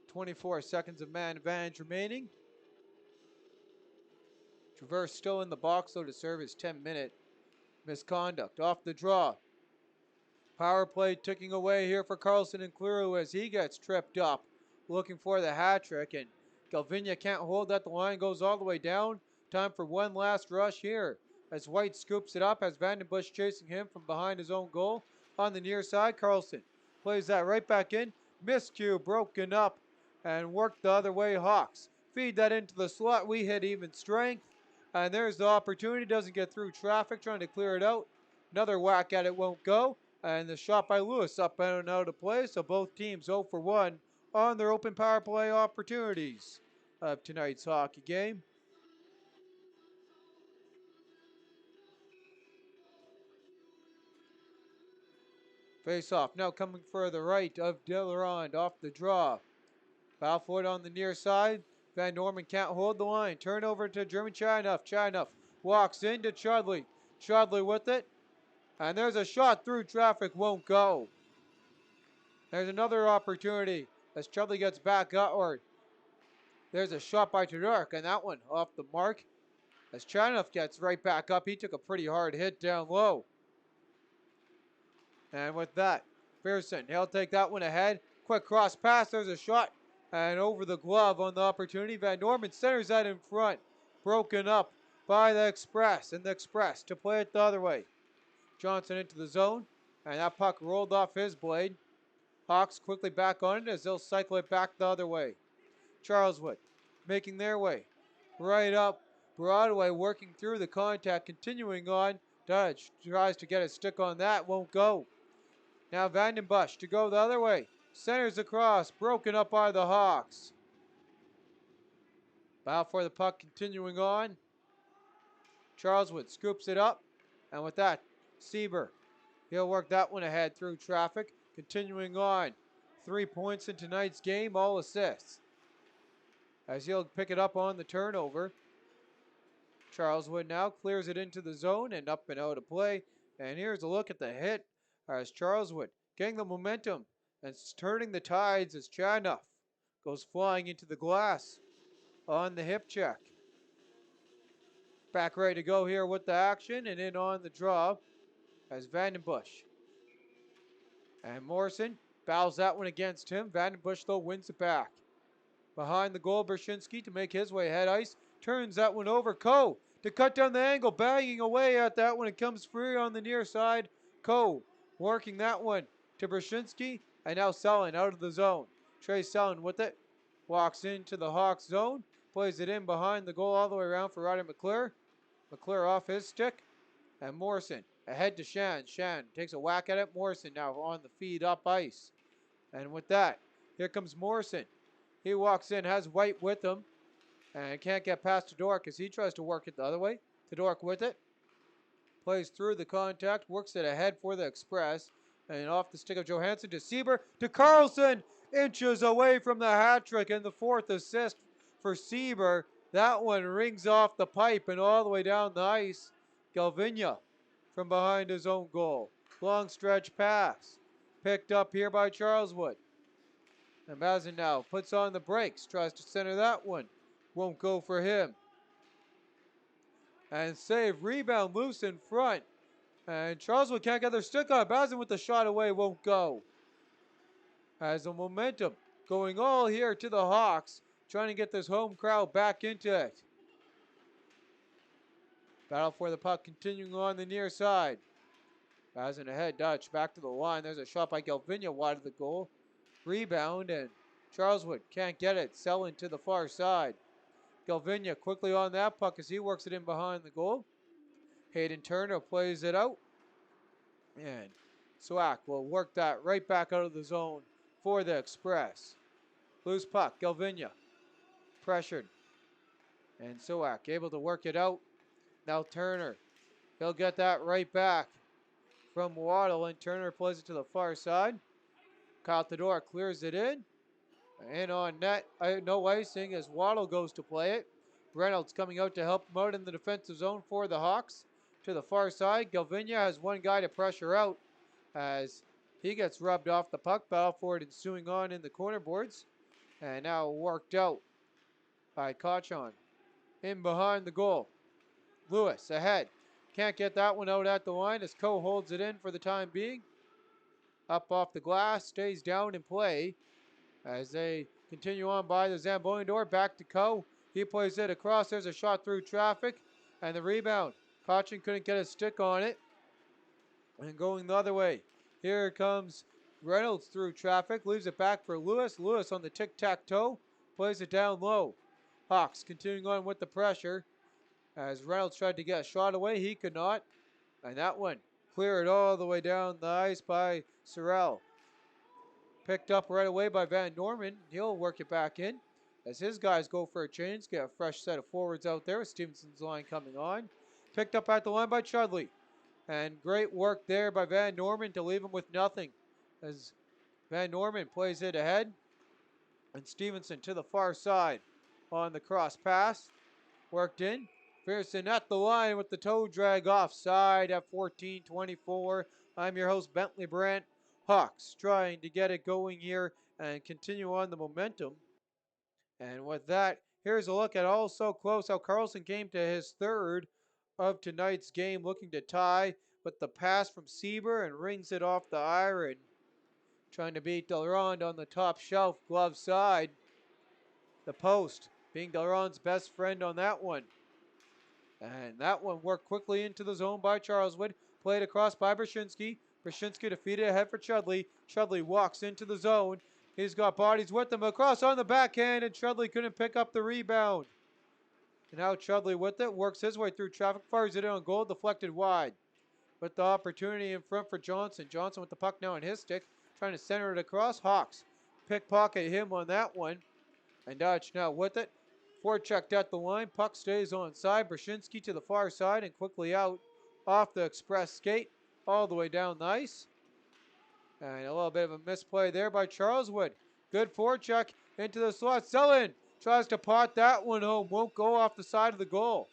24 seconds of man advantage remaining. Traverse still in the box, though, to serve his 10-minute misconduct. Off the draw. Power play ticking away here for Carlson and Clearly as he gets tripped up, looking for the hat trick, and Galvinia can't hold that. The line goes all the way down. Time for one last rush here as White scoops it up, as VandenBussche chasing him from behind his own goal on the near side. Carlson plays that right back in. Miscue broken up and worked the other way. Hawks feed that into the slot. We hit even strength, and there's the opportunity. Doesn't get through traffic, trying to clear it out. Another whack at it won't go. And the shot by Lewis up and out of play. So both teams 0 for 1 on their open power play opportunities of tonight's hockey game. Face off now coming further right of Delarond off the draw. Balfour on the near side. Van Norman can't hold the line. Turnover to Jeremy Chadnoff. Chadnoff walks into Chudley. Chudley with it. And there's a shot through traffic, won't go. There's another opportunity as Chudley gets back up, or there's a shot by Tudork, and that one off the mark. As Chadnoff gets right back up, he took a pretty hard hit down low. And with that, Pearson, he'll take that one ahead. Quick cross pass, there's a shot. And over the glove on the opportunity. Van Norman centers that in front. Broken up by the Express, and the Express to play it the other way. Johnson into the zone, and that puck rolled off his blade. Hawks quickly back on it as they'll cycle it back the other way. Charleswood making their way right up Broadway, working through the contact, continuing on. Dudge tries to get a stick on that, won't go. Now VandenBussche to go the other way. Centers across, broken up by the Hawks. Battle for the puck continuing on. Charleswood scoops it up, and with that, Sieber, he'll work that one ahead through traffic. Continuing on, 3 points in tonight's game, all assists. As he'll pick it up on the turnover. Charleswood now clears it into the zone and up and out of play. And here's a look at the hit as Charleswood getting the momentum and turning the tides as Chadnoff goes flying into the glass on the hip check. Back ready to go here with the action, and in on the draw as VandenBussche. And Morrison fouls that one against him. VandenBussche, though, wins it back. Behind the goal, Brzezinski to make his way head ice. Turns that one over. Coe to cut down the angle. Banging away at that one. It comes free on the near side. Coe working that one to Brzezinski. And now Sullen out of the zone. Trey Sullen with it. Walks into the Hawks zone. plays it in behind the goal all the way around for Ryder McClure. McClure off his stick. And Morrison ahead to Shan. Shan takes a whack at it. Morrison now on the feed up ice. And with that, here comes Morrison. He walks in, has White with him. And can't get past Todoruk as he tries to work it the other way. Todoruk with it. Plays through the contact. Works it ahead for the Express. And off the stick of Johansson to Sieber to Carlson. Inches away from the hat trick and the 4th assist for Sieber. That one rings off the pipe and all the way down the ice. Galvinia from behind his own goal. Long stretch pass. Picked up here by Charleswood. And Mazin now puts on the brakes. Tries to center that one. Won't go for him. And save. Rebound loose in front. And Charleswood can't get their stick on it. Bazin with the shot away. Won't go. Has a momentum going all here to the Hawks. Trying to get this home crowd back into it. Battle for the puck continuing on the near side. Bazin ahead, Dutch back to the line. There's a shot by Galvinia wide of the goal. Rebound and Charleswood can't get it. Selling to the far side. Galvinia quickly on that puck as he works it in behind the goal. Hayden Turner plays it out. And Swack will work that right back out of the zone for the Express. Loose puck, Galvinia pressured. And Swack able to work it out. Now Turner, he'll get that right back from Waddle, and Turner plays it to the far side. Kyle Todoruk clears it in. And on net, no icing as Waddle goes to play it. Reynolds coming out to help him out in the defensive zone for the Hawks. To the far side, Galvinia has one guy to pressure out as he gets rubbed off the puck. Battle for it ensuing on in the corner boards. And now worked out by Kochon. In behind the goal. Lewis ahead. Can't get that one out at the line as Coe holds it in for the time being. Up off the glass, stays down in play as they continue on by the Zamboni door. Back to Coe. He plays it across. There's a shot through traffic and the rebound. Cochin couldn't get a stick on it. And going the other way. Here comes Reynolds through traffic. Leaves it back for Lewis. Lewis on the tic-tac-toe. Plays it down low. Hawks continuing on with the pressure. As Reynolds tried to get a shot away, he could not. And that one cleared all the way down the ice by Sorrell. Picked up right away by Van Norman. He'll work it back in as his guys go for a change. Get a fresh set of forwards out there with Stevenson's line coming on. Picked up at the line by Chudley. And great work there by Van Norman to leave him with nothing as Van Norman plays it ahead. And Stevenson to the far side on the cross pass. Worked in. Pearson at the line with the toe drag offside at 14-24. I'm your host, Bentley Brandt. Hawks trying to get it going here and continue on the momentum. And with that, here's a look at all so close how Carlson came to his third of tonight's game, looking to tie with the pass from Sieber and rings it off the iron. Trying to beat Delrond on the top shelf, glove side. The post being Delrond's best friend on that one. And that one worked quickly into the zone by Charleswood. Played across by Brzezinski. Brzezinski defeated ahead for Chudley. Chudley walks into the zone. He's got bodies with him. Across on the backhand, and Chudley couldn't pick up the rebound. And now Chudley with it. Works his way through traffic. Fires it in on goal. Deflected wide. With the opportunity in front for Johnson. Johnson with the puck now on his stick. Trying to center it across. Hawks pickpocket him on that one. And Dodge now with it. Forechecked at the line. Puck stays on side. Brzezinski to the far side and quickly out off the Express skate all the way down the ice. And a little bit of a misplay there by Charleswood. Good forecheck into the slot. Selin tries to pot that one home. Won't go off the side of the goal.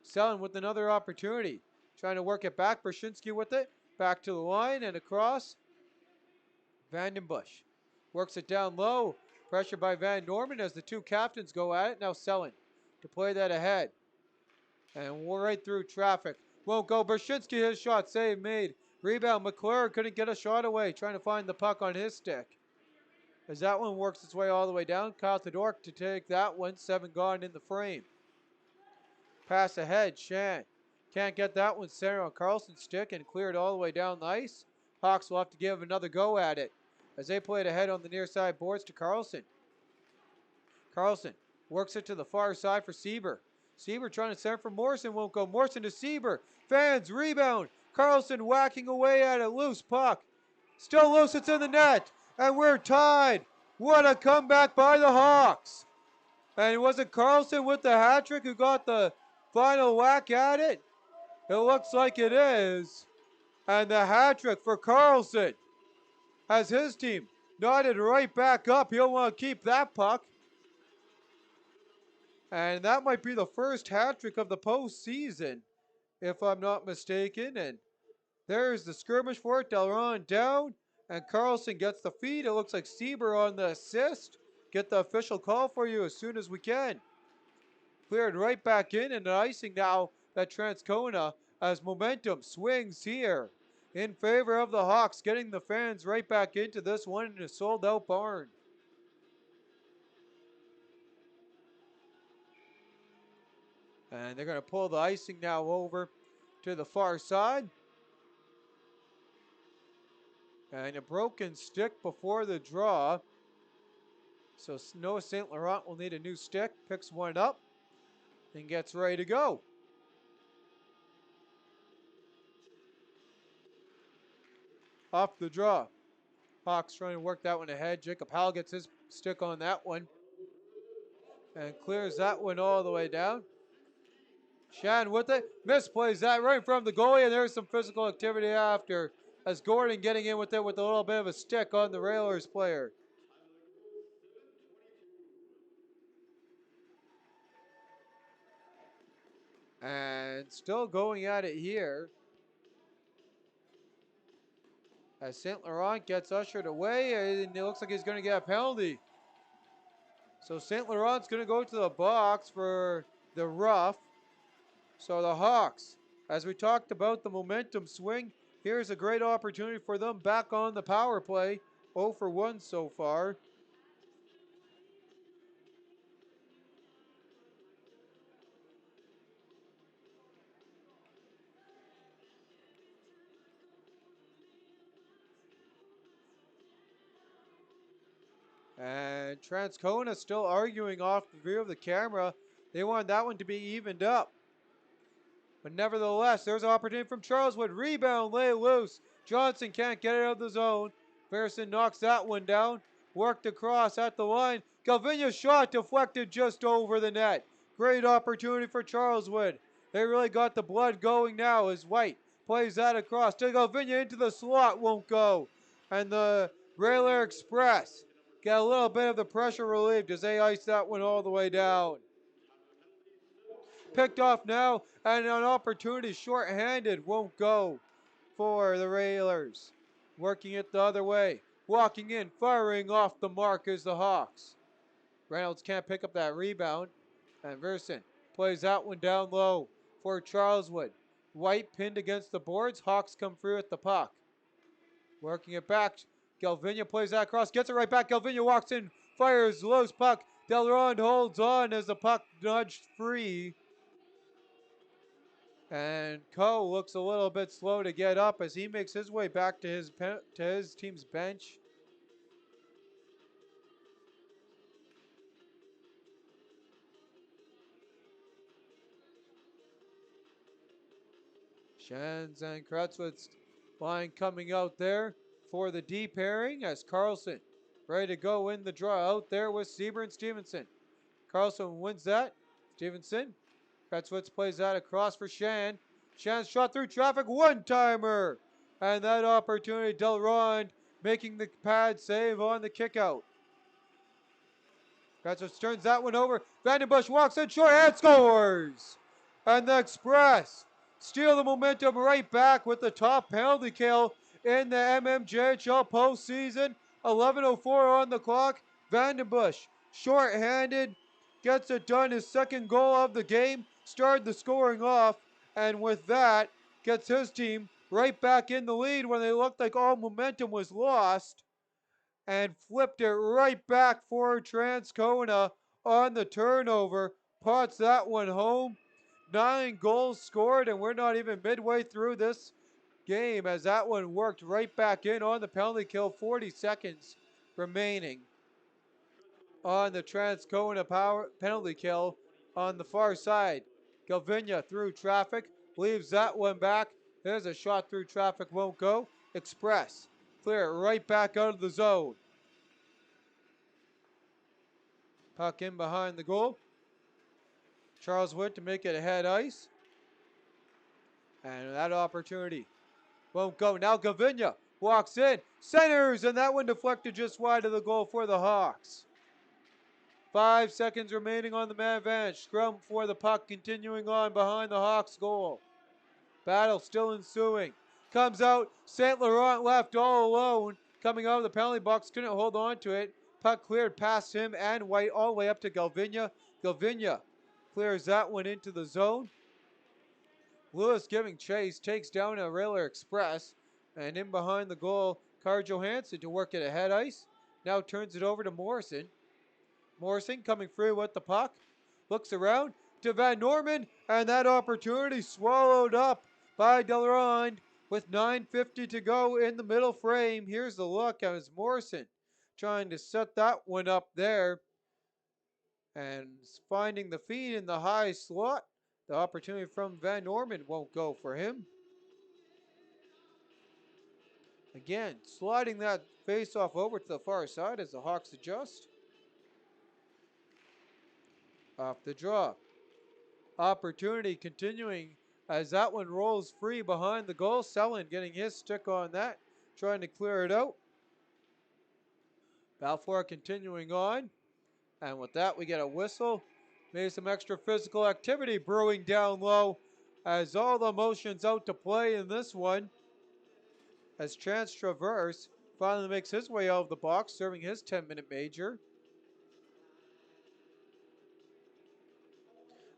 Selin with another opportunity. Trying to work it back. Brzezinski with it. Back to the line and across. Vandenbush works it down low. Pressure by Van Norman as the two captains go at it. Now Selin to play that ahead. And we're right through traffic. Won't go. Brzezinski, his shot save made. Rebound. McClure couldn't get a shot away. Trying to find the puck on his stick. As that one works its way all the way down. Kyle Todoruk to take that one. 7 gone in the frame. Pass ahead. Shan can't get that one center on Carlson's stick and cleared all the way down the ice. Hawks will have to give another go at it as they play it ahead on the near side boards to Carlson. Carlson Works it to the far side for Sieber. Sieber trying to send for Morrison, won't go. Morrison to Sieber. Fans, rebound. Carlson whacking away at it. Loose puck. Still loose, it's in the net. And we're tied. What a comeback by the Hawks. And was it Carlson with the hat trick who got the final whack at it? It looks like it is. And the hat trick for Carlson has his team knotted right back up. He'll want to keep that puck. And that might be the first hat trick of the postseason, if I'm not mistaken. And there's the skirmish for it. Delron down, and Carlson gets the feed. It looks like Sieber on the assist. Get the official call for you as soon as we can. Cleared right back in, and the icing now at Transcona as momentum swings here in favor of the Hawks, getting the fans right back into this one in a sold-out barn. And they're going to pull the icing now over to the far side. And a broken stick before the draw. So Noah St. Laurent will need a new stick. Picks one up and gets ready to go. Off the draw. Hawks trying to work that one ahead. Jacob Howell gets his stick on that one. And clears that one all the way down. Shan with it. Misplays that right in front of the goalie. And there's some physical activity after. As Gordon getting in with it with a little bit of a stick on the Railers player. And still going at it here. As St. Laurent gets ushered away, and it looks like he's going to get a penalty. So St. Laurent's going to go to the box for the rough. So the Hawks, as we talked about the momentum swing, here's a great opportunity for them back on the power play. 0 for 1 so far. And Transcona still arguing off the view of the camera. They want that one to be evened up. But nevertheless, there's an opportunity from Charleswood. Rebound, lay loose. Johnson can't get it out of the zone. Pearson knocks that one down. Worked across at the line. Galvinia's shot deflected just over the net. Great opportunity for Charleswood. They really got the blood going now as White plays that across. To Galvinia into the slot, won't go. And the Railer Express get a little bit of the pressure relieved as they ice that one all the way down. Picked off now, and an opportunity short-handed won't go for the Railers. Working it the other way. Walking in, firing off the mark is the Hawks. Reynolds can't pick up that rebound. And Verson plays that one down low for Charleswood. White pinned against the boards. Hawks come through at the puck. Working it back. Galvinia plays that across. Gets it right back. Galvinia walks in. Fires loose puck. Delron holds on as the puck nudged free. And Coe looks a little bit slow to get up as he makes his way back to his team's bench. Shans and Krutzwitz line coming out there for the D pairing as Carlson ready to go in the draw out there with Sieber and Stevenson. Carlson wins that. Stevenson. Krutzwitz plays that across for Shan. Shan's shot through traffic, one-timer. And that opportunity, Delron making the pad save on the kickout. Krutzwitz turns that one over. Vandenbush walks in short and scores. And the Express steal the momentum right back with the top penalty kill in the MMJHL postseason. 11:04 on the clock. Vandenbush, short-handed, gets it done. His second goal of the game. Started the scoring off. And with that, gets his team right back in the lead when they looked like all momentum was lost. And flipped it right back for Transcona on the turnover. Pots that one home. 9 goals scored, and we're not even midway through this game as that one worked right back in on the penalty kill. 40 seconds remaining. on the Transcona power penalty kill on the far side. Galvinia through traffic, leaves that one back. There's a shot through traffic, won't go. Express, clear it right back out of the zone. Puck in behind the goal. Charles Wood to make it ahead ice. And that opportunity won't go. Now Galvinia walks in, centers, and that one deflected just wide of the goal for the Hawks. 5 seconds remaining on the man advantage. Scrum for the puck continuing on behind the Hawks goal. Battle still ensuing. Comes out, St. Laurent left all alone. Coming out of the penalty box, couldn't hold on to it. Puck cleared past him and White all the way up to Galvinia. Galvinia clears that one into the zone. Lewis giving chase, takes down a Railer Express. And in behind the goal, Carl Johansson to work it ahead ice. Now turns it over to Morrison. Morrison coming free with the puck. Looks around to Van Norman, and that opportunity swallowed up by Delarond with 9:50 to go in the middle frame. Here's the look as Morrison trying to set that one up there and finding the feed in the high slot. The opportunity from Van Norman won't go for him. Again, sliding that face-off over to the far side as the Hawks adjust. Off the draw. Opportunity continuing as that one rolls free behind the goal. Selin getting his stick on that, trying to clear it out. Balfour continuing on. And with that, we get a whistle. Maybe some extra physical activity brewing down low as all the motions out to play in this one. As Chance Traverse finally makes his way out of the box, serving his 10-minute major.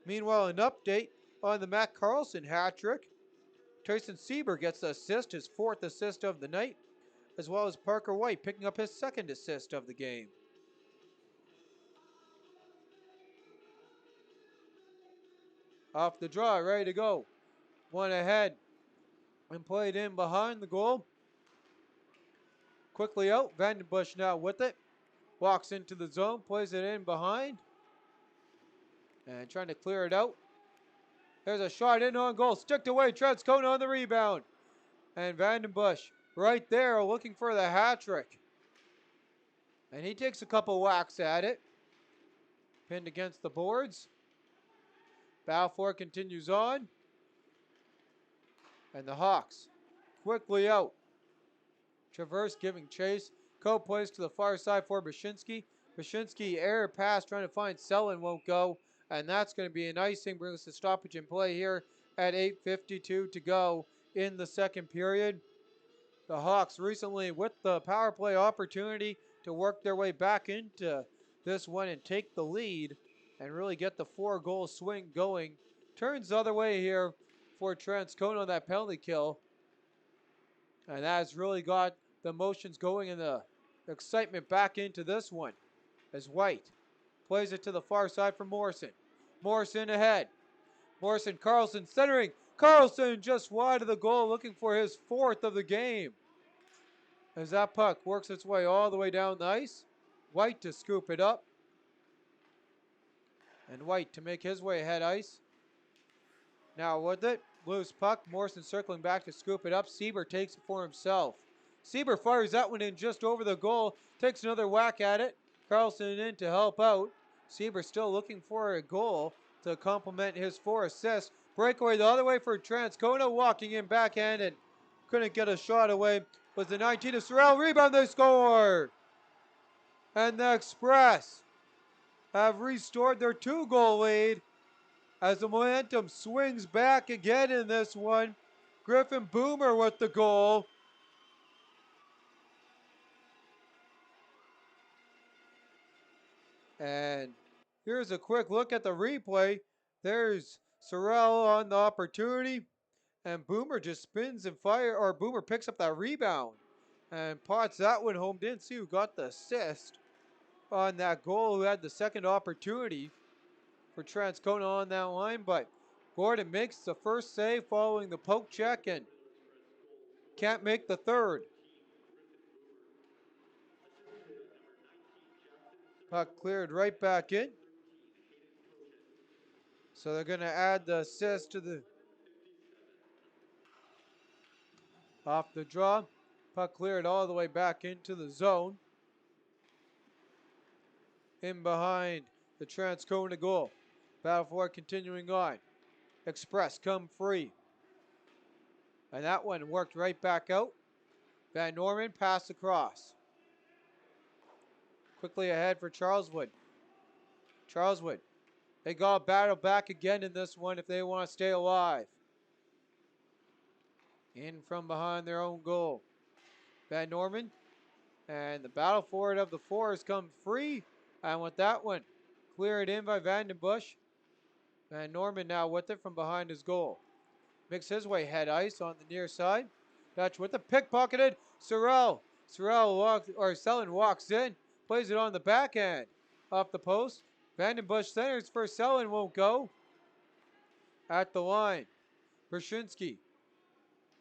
Meanwhile, an update on the Matt Carlson hat trick. Tyson Sieber gets the assist, his 4th assist of the night, as well as Parker White picking up his 2nd assist of the game. Off the draw, ready to go. One ahead and played in behind the goal. Quickly out, Vandenbush now with it. Walks into the zone, plays it in behind. And trying to clear it out. There's a shot in on goal, sticked away, Transcona on the rebound. And Vandenbush right there looking for the hat trick. And he takes a couple whacks at it. Pinned against the boards. Balfour continues on. And the Hawks quickly out. Traverse giving chase. Co-plays to the far side for Bashinsky. Bashinsky error pass trying to find Selin, won't go. And that's going to be an icing. Brings us to stoppage in play here at 8:52 to go in the second period. The Hawks recently with the power play opportunity to work their way back into this one and take the lead and really get the 4-goal swing going. Turns the other way here for Transcona on that penalty kill. And that has really got the motions going and the excitement back into this one as White plays it to the far side for Morrison. Morrison ahead. Morrison, Carlson centering. Carlson just wide of the goal looking for his 4th of the game. As that puck works its way all the way down the ice. White to scoop it up. And White to make his way ahead ice. Now with it, loose puck. Morrison circling back to scoop it up. Sieber takes it for himself. Sieber fires that one in just over the goal. Takes another whack at it. Carlson in to help out. Sieber still looking for a goal to complement his 4 assists. Breakaway the other way for Transcona. Walking in backhanded. Couldn't get a shot away. Was the 19 of Sorrell. Rebound, they score! And the Express have restored their 2-goal lead as the momentum swings back again in this one. Griffin Boomer with the goal. And here's a quick look at the replay. There's Sorrell on the opportunity. And Boomer just spins and fire, or Boomer picks up that rebound and pots that one home. Didn't see who got the assist on that goal, who had the second opportunity for Transcona on that line, but Gordon makes the first save following the poke check and can't make the third. Puck cleared right back in. So they're going to add the assist to the off the draw. Puck cleared all the way back into the zone. In behind the Transcona goal. Battle for it continuing on. Express come free. And that one worked right back out. Van Norman passed across. Quickly ahead for Charleswood. Charleswood. They got to battle back again in this one if they want to stay alive. In from behind their own goal. Van Norman. And the battle for it of the four has come free. And with that one, cleared in by Vandenbush. Van Norman now with it from behind his goal. Makes his way head ice on the near side. Dutch with the pickpocketed. Selin walks in. Plays it on the backhand. Off the post. Vandenbush centers for Selin, won't go. At the line. Brzezinski.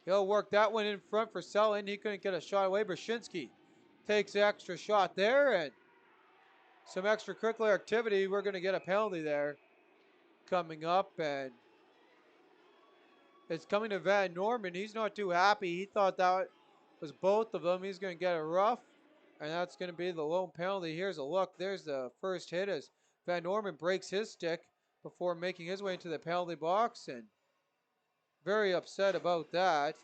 He'll work that one in front for Selin. He couldn't get a shot away. Brzezinski takes the extra shot there, and some extracurricular activity. We're going to get a penalty there coming up, and it's coming to Van Norman. He's not too happy. He thought that was both of them. He's going to get a rough, and that's going to be the lone penalty. Here's a look. There's the first hit as Van Norman breaks his stick before making his way into the penalty box, and very upset about that.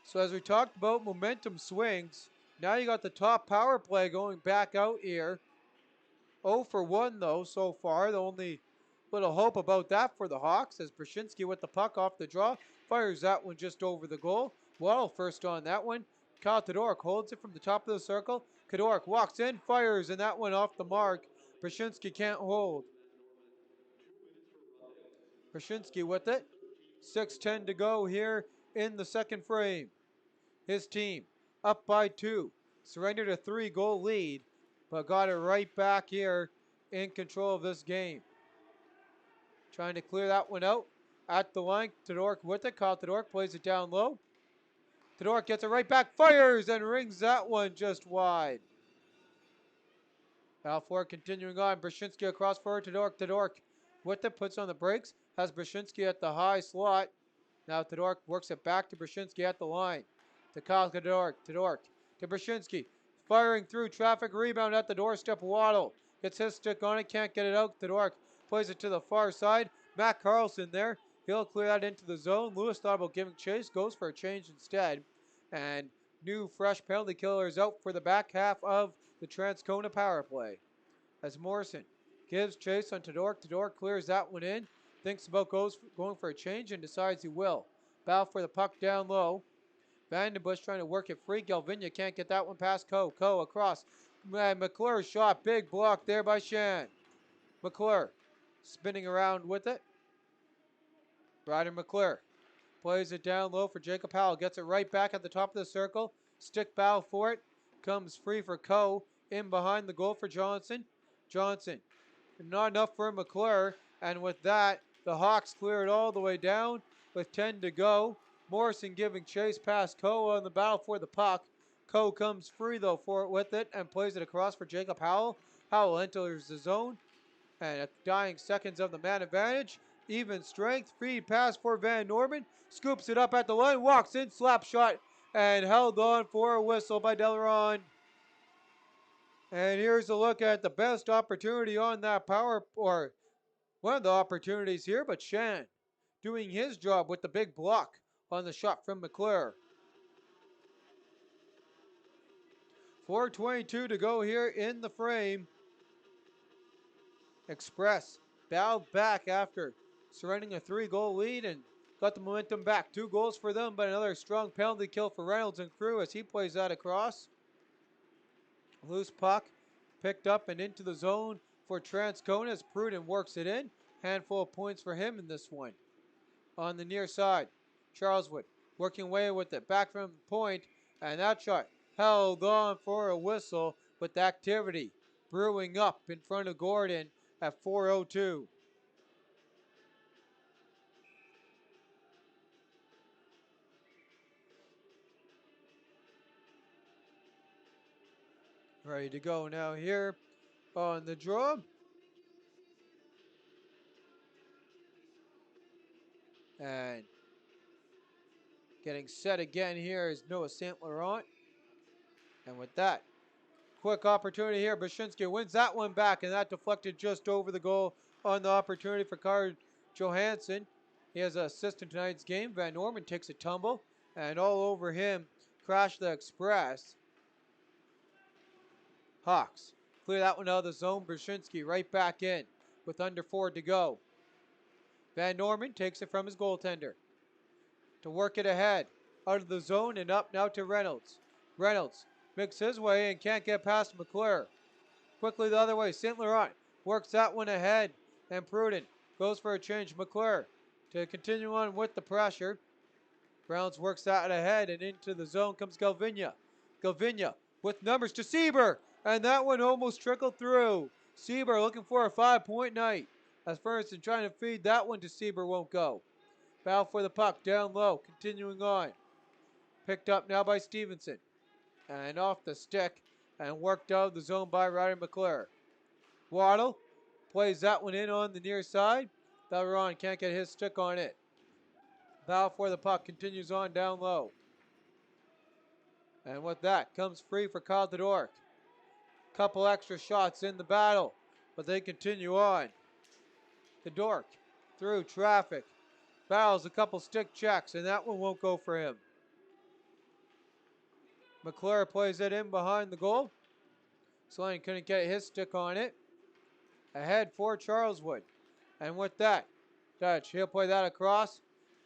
So as we talked about momentum swings, now you got the top power play going back out here. 0 for 1 though so far. The only little hope about that for the Hawks as Brzezinski with the puck off the draw. Fires that one just over the goal. Waddle first on that one. Kyle Todoruk holds it from the top of the circle. Todoruk walks in, fires, and that one off the mark. Brzezinski can't hold. Brzezinski with it. 6:10 to go here in the second frame. His team up by 2. Surrendered a 3-goal lead, but got it right back here in control of this game. Trying to clear that one out. At the line, Todoruk with it. Kyle Todoruk plays it down low. Todoruk gets it right back, fires, and rings that one just wide. Balfour continuing on. Brzezinski across for Todoruk. Todoruk with it, puts on the brakes. Has Brzezinski at the high slot. Now Todoruk works it back to Brzezinski at the line. To Kyle Todoruk. Todoruk to Brzezinski. Firing through traffic. Rebound at the doorstep. Waddle gets his stick on it. Can't get it out. Todoruk plays it to the far side. Matt Carlson there. He'll clear that into the zone. Lewis thought about giving chase. Goes for a change instead. And new fresh penalty killer is out for the back half of the Transcona power play. As Morrison gives chase on Todoruk. Todoruk clears that one in. Thinks about going for a change and decides he will. Battle for the puck down low. Vandenbush trying to work it free. Galvinia can't get that one past Coe. Coe across. McClure's shot. Big block there by Shan. McClure spinning around with it. Ryder McClure plays it down low for Jacob Howell. Gets it right back at the top of the circle. Stick battle for it. Comes free for Coe. In behind the goal for Johnson. Johnson. Not enough for McClure. And with that, the Hawks clear it all the way down with 10 to go. Morrison giving chase past Coe on the battle for the puck. Coe comes free though for it with it and plays it across for Jacob Howell. Howell enters the zone. And at dying seconds of the man advantage, even strength, feed pass for Van Norman. Scoops it up at the line, walks in, slap shot, and held on for a whistle by Delaron. And here's a look at the best opportunity on that power, or one of the opportunities here, but Shan doing his job with the big block on the shot from McClure. 4:22 to go here in the frame. Express bowed back after surrendering a 3-goal lead and got the momentum back. 2 goals for them, but another strong penalty kill for Reynolds and crew as he plays that across. Loose puck picked up and into the zone for Transcona as Pruden works it in. Handful of points for him in this one. On the near side, Charleswood working away with it back from the point, and that shot held on for a whistle with activity brewing up in front of Gordon at 4:02. Ready to go now here on the draw. And getting set again here is Noah St. Laurent. And with that, quick opportunity here. Brzezinski wins that one back, and that deflected just over the goal on the opportunity for Carl Johansson. He has an assist in tonight's game. Van Norman takes a tumble, and all over him, Crash the Express. Hawks clear that one out of the zone. Brzezinski right back in with under 4 to go. Van Norman takes it from his goaltender to work it ahead out of the zone and up now to Reynolds. Reynolds makes his way and can't get past McClure. Quickly the other way, St. Laurent works that one ahead, and Pruden goes for a change. McClure to continue on with the pressure. Browns works that ahead, and into the zone comes Galvinia. Galvinia with numbers to Sieber, and that one almost trickled through. Sieber looking for a 5-point night, as Ferguson trying to feed that one to Sieber won't go. Battle for the puck down low, continuing on. Picked up now by Stevenson, and off the stick, and worked out of the zone by Ryder McClure. Waddle plays that one in on the near side. Belleron can't get his stick on it. Battle for the puck continues on down low. And with that comes free for Kyle Todoruk. Couple extra shots in the battle, but they continue on. Todoruk through traffic. Battles a couple stick checks, and that one won't go for him. McClure plays it in behind the goal. Slane couldn't get his stick on it. Ahead for Charleswood. And with that, Dutch, he'll play that across.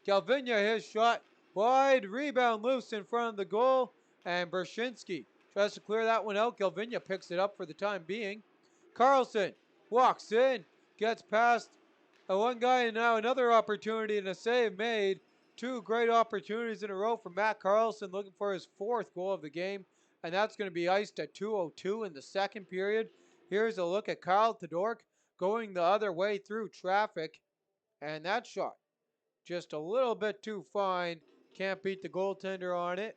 Galvinia, his shot wide. Rebound loose in front of the goal. And Brzezinski tries to clear that one out. Galvinia picks it up for the time being. Carlson walks in, gets past one guy, and now another opportunity and a save made. Two great opportunities in a row for Matt Carlson, looking for his 4th goal of the game. And that's going to be iced at 2:02 in the second period. Here's a look at Kyle Todoruk going the other way through traffic. And that shot, just a little bit too fine. Can't beat the goaltender on it.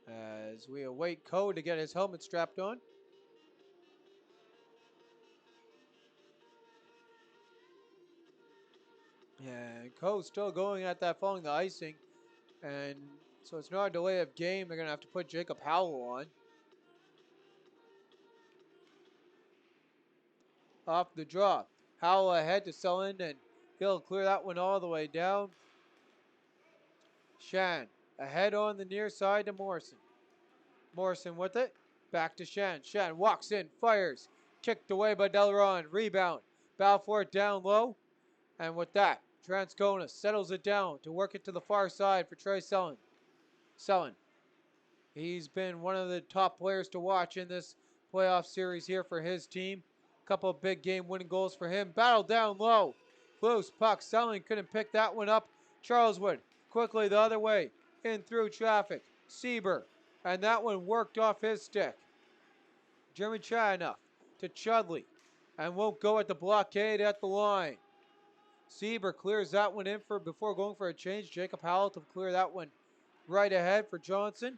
As we await Coe to get his helmet strapped on. And Coe still going at that following the icing. And so it's not a delay of game. They're going to have to put Jacob Howell on. Off the draw. Howell ahead to Sullen, and he'll clear that one all the way down. Shan ahead on the near side to Morrison. Morrison with it. Back to Shan. Shan walks in, fires. Kicked away by Delaron. Rebound. Battle for it down low. And with that, Transcona settles it down to work it to the far side for Trey Sullen. Sullen. He's been one of the top players to watch in this playoff series here for his team. Couple of big game winning goals for him. Battle down low. Loose puck. Sullen couldn't pick that one up. Charleswood quickly the other way. In through traffic. Sieber. And that one worked off his stick. Jeremy Chanoff to Chudley. And won't go at the blockade at the line. Sieber clears that one in for before going for a change. Jacob Howell to clear that one right ahead for Johnson.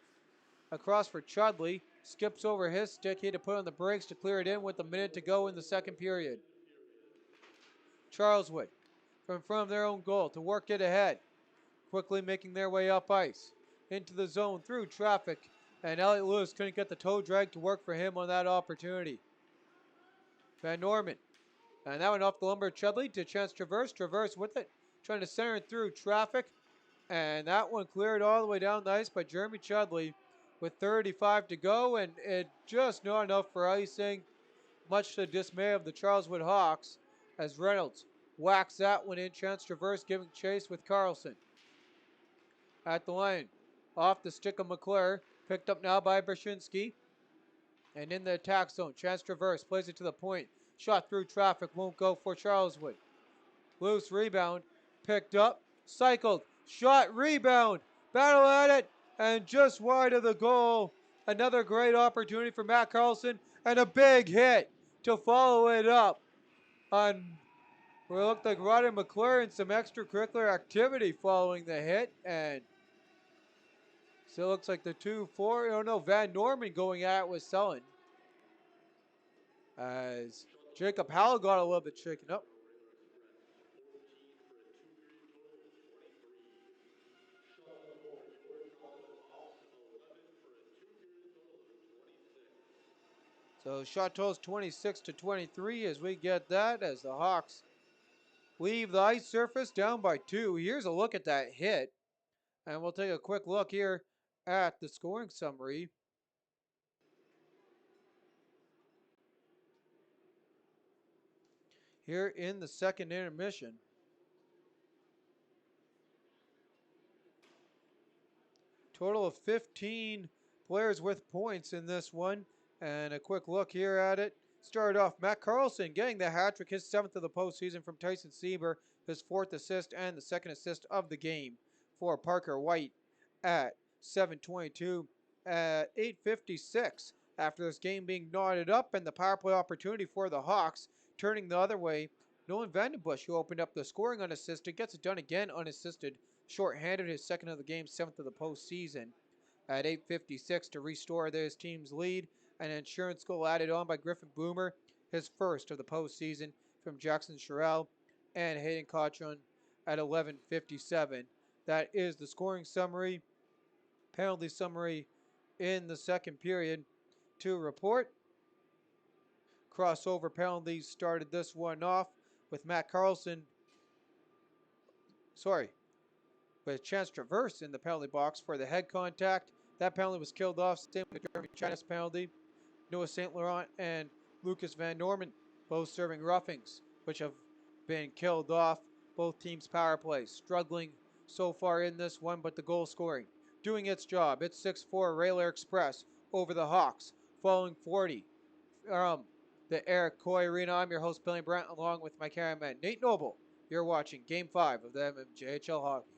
Across for Chudley. Skips over his stick. He had to put on the brakes to clear it in with a minute to go in the second period. Charleswood from their own goal to work it ahead. Quickly making their way up ice. Into the zone through traffic. And Elliot Lewis couldn't get the toe drag to work for him on that opportunity. Van Norman. And that went off the lumber of Chudley to Chance Traverse. Traverse with it. Trying to center it through traffic. And that one cleared all the way down the ice by Jeremy Chudley with 35 to go. And it just not enough for icing. Much to the dismay of the Charleswood Hawks. As Reynolds whacks that one in. Chance Traverse giving chase with Carlson. At the line. Off the stick of McClure. Picked up now by Brzezinski. And in the attack zone. Chance Traverse plays it to the point. Shot through traffic, won't go for Charleswood. Loose rebound, picked up, cycled, shot, rebound, battle at it, and just wide of the goal. Another great opportunity for Matt Carlson, and a big hit to follow it up. on where it looked like Roddy McClure in some extracurricular activity following the hit, and still looks like the 2-4. Oh no, Van Norman going at it with Sullen. As Jacob Howell got a little bit shaken up. So shot totals 26-23 as we get that as the Hawks leave the ice surface down by 2. Here's a look at that hit. And we'll take a quick look here at the scoring summary. Here in the second intermission. Total of 15 players with points in this one. And a quick look here at it. Started off Matt Carlson getting the hat trick, his 7th of the postseason from Tyson Sieber, his 4th assist and the 2nd assist of the game for Parker White at 7:22 at 8:56. After this game being knotted up and the power play opportunity for the Hawks turning the other way, Nolan Vandenbush, who opened up the scoring unassisted, gets it done again unassisted, shorthanded, his 2nd of the game, 7th of the postseason at 8:56 to restore his team's lead. An insurance goal added on by Griffin Boomer, his 1st of the postseason from Jackson Sherrill and Hayden Cotron at 11:57. That is the scoring summary. Penalty summary in the second period to report. Crossover penalties started this one off with Matt Carlson. With Chance Traverse in the penalty box for the head contact. That penalty was killed off. Same with Jeremy Chinnis penalty. Noah St. Laurent and Lucas Van Norman both serving roughings, which have been killed off. Both teams' power plays struggling so far in this one, but the goal scoring doing its job. It's 6-4 Rail Express over the Hawks, following 40 from the Eric Coy Arena. I'm your host, Billy Brandt, along with my cameraman, Nate Noble. You're watching Game 5 of the MMJHL Hockey.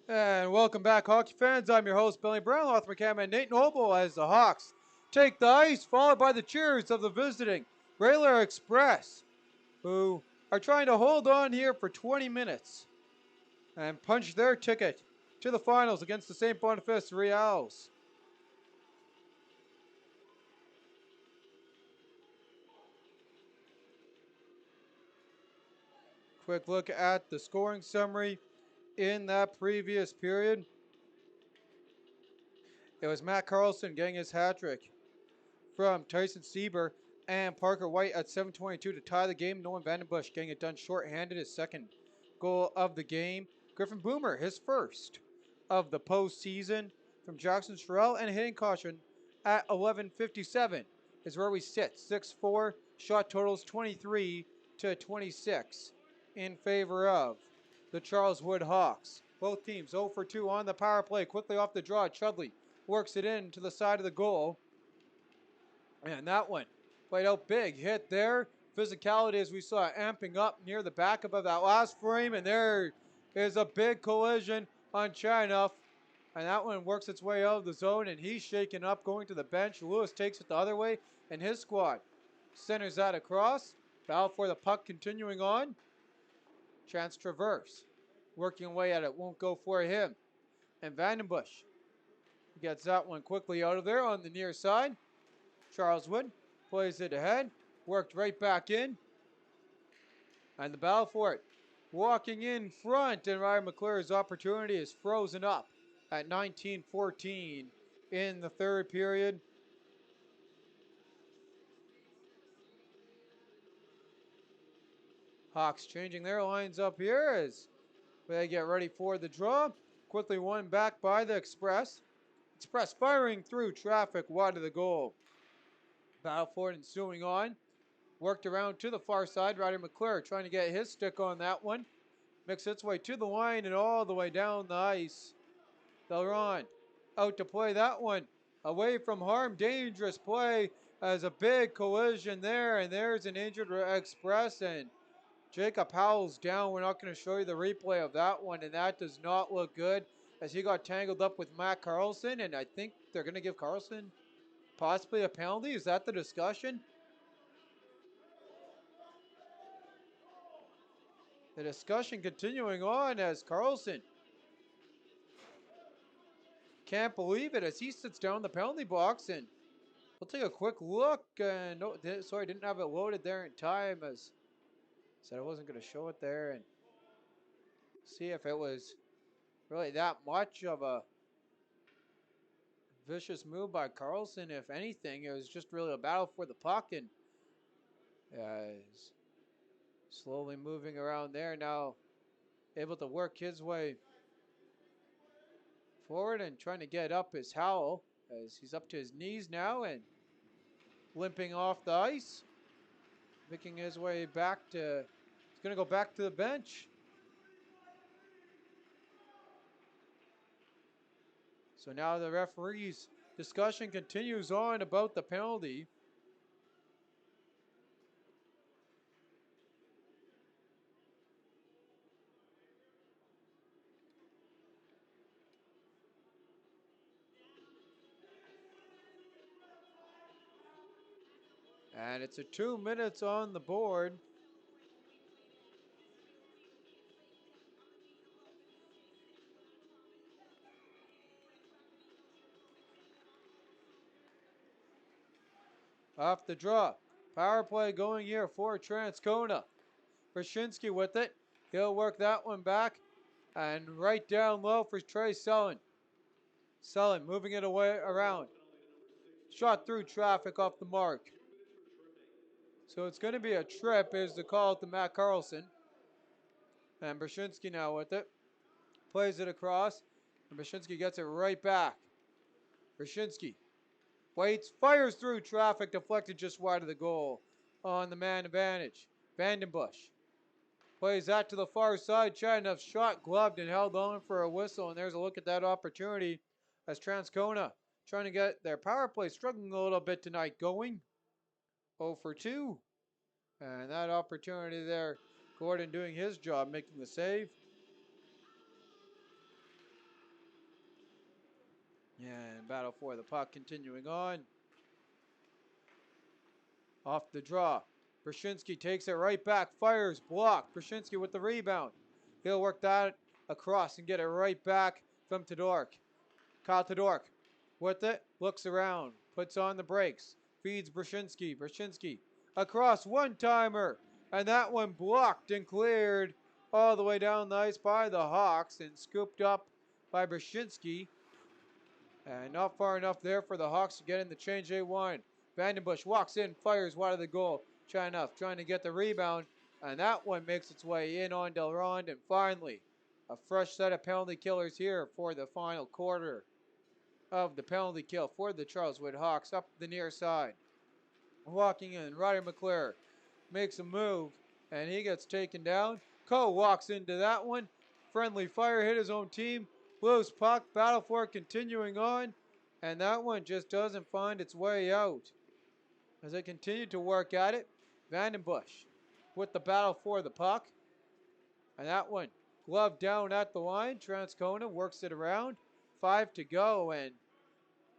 And welcome back, hockey fans. I'm your host, Billy Brown, with cameraman Nate Noble, as the Hawks take the ice, followed by the cheers of the visiting Rayler Express, who are trying to hold on here for 20 minutes and punch their ticket to the finals against the St. Boniface Reals. Quick look at the scoring summary in that previous period. It was Matt Carlson getting his hat trick from Tyson Sieber and Parker White at 7:22 to tie the game. Nolan Vandenbush getting it done short-handed, his second goal of the game. Griffin Boomer, his first of the postseason from Jackson Sherrill, and hitting caution at 11:57 is where we sit. 6-4, shot totals 23 to 26 in favor of the Charleswood Hawks. Both teams 0 for 2 on the power play. Quickly off the draw, Chudley works it in to the side of the goal. And that one played out big. Hit there. Physicality, as we saw, amping up near the back of that last frame. And there is a big collision on Chinoff. And that one works its way out of the zone. And he's shaken up, going to the bench. Lewis takes it the other way. And his squad centers that across. Battle for the puck continuing on. Chance Traverse working away at it. Won't go for him. And Vandenbush gets that one quickly out of there on the near side. Charleswood plays it ahead, worked right back in, and the battle for it. Walking in front, and Ryan McClure's opportunity is frozen up at 19:14 in the third period. Hawks changing their lines up here as they get ready for the draw. Quickly won back by the Express. Express firing through traffic wide of the goal. Battle for it ensuing on. Worked around to the far side. Ryder McClure trying to get his stick on that one. Makes its way to the line and all the way down the ice. Delron out to play that one. Away from harm. Dangerous play as a big collision there. And there's an injured Express. And Jacob Howell's down. We're not going to show you the replay of that one. And that does not look good as he got tangled up with Matt Carlson. And I think they're going to give Carlson possibly a penalty. Is that the discussion? The discussion continuing on as Carlson can't believe it as he sits down in the penalty box, and we'll take a quick look. No, sorry, didn't have it loaded there in time as said I wasn't going to show it there and see if it was really that much of a vicious move by Carlson. If anything, it was just really a battle for the puck, and he's slowly moving around there now, able to work his way forward and trying to get up his Howell as he's up to his knees now and limping off the ice, making his way back to, he's going to go back to the bench. So now the referee's discussion continues on about the penalty. And it's a 2 minutes on the board. Off the draw. Power play going here for Transcona. Brashinsky with it. He'll work that one back. And right down low for Trey Sullen. Sullen moving it away around. Shot through traffic off the mark. So it's going to be a trip is the call to Matt Carlson. And Brashinsky now with it. Plays it across. And Brashinsky gets it right back. Brashinsky waits, fires through traffic, deflected just wide of the goal on the man advantage. Vandenbush plays that to the far side. Chinoff shot gloved and held on for a whistle. And there's a look at that opportunity as Transcona trying to get their power play, struggling a little bit tonight, going 0 for 2. And that opportunity there, Gordon doing his job, making the save. And battle for the puck continuing on. Off the draw. Brashinsky takes it right back, fires, blocked. Brashinsky with the rebound. He'll work that across and get it right back from Todoruk. Kyle Todoruk with it, looks around, puts on the brakes, feeds Brashinsky. Brashinsky across, one-timer, and that one blocked and cleared all the way down the ice by the Hawks and scooped up by Brashinsky. And not far enough there for the Hawks to get in the change they want. Vandenbush walks in, fires wide of the goal. Trying to get the rebound, and that one makes its way in on Delrond. And finally, a fresh set of penalty killers here for the final quarter of the penalty kill for the Charleswood Hawks up the near side. Walking in, Ryder McClure makes a move, and he gets taken down. Coe walks into that one. Friendly fire hit his own team. Loose puck, battle for it continuing on, and that one just doesn't find its way out. As they continue to work at it, Vandenbush with the battle for the puck, and that one gloved down at the line. Transcona works it around. 5 to go, and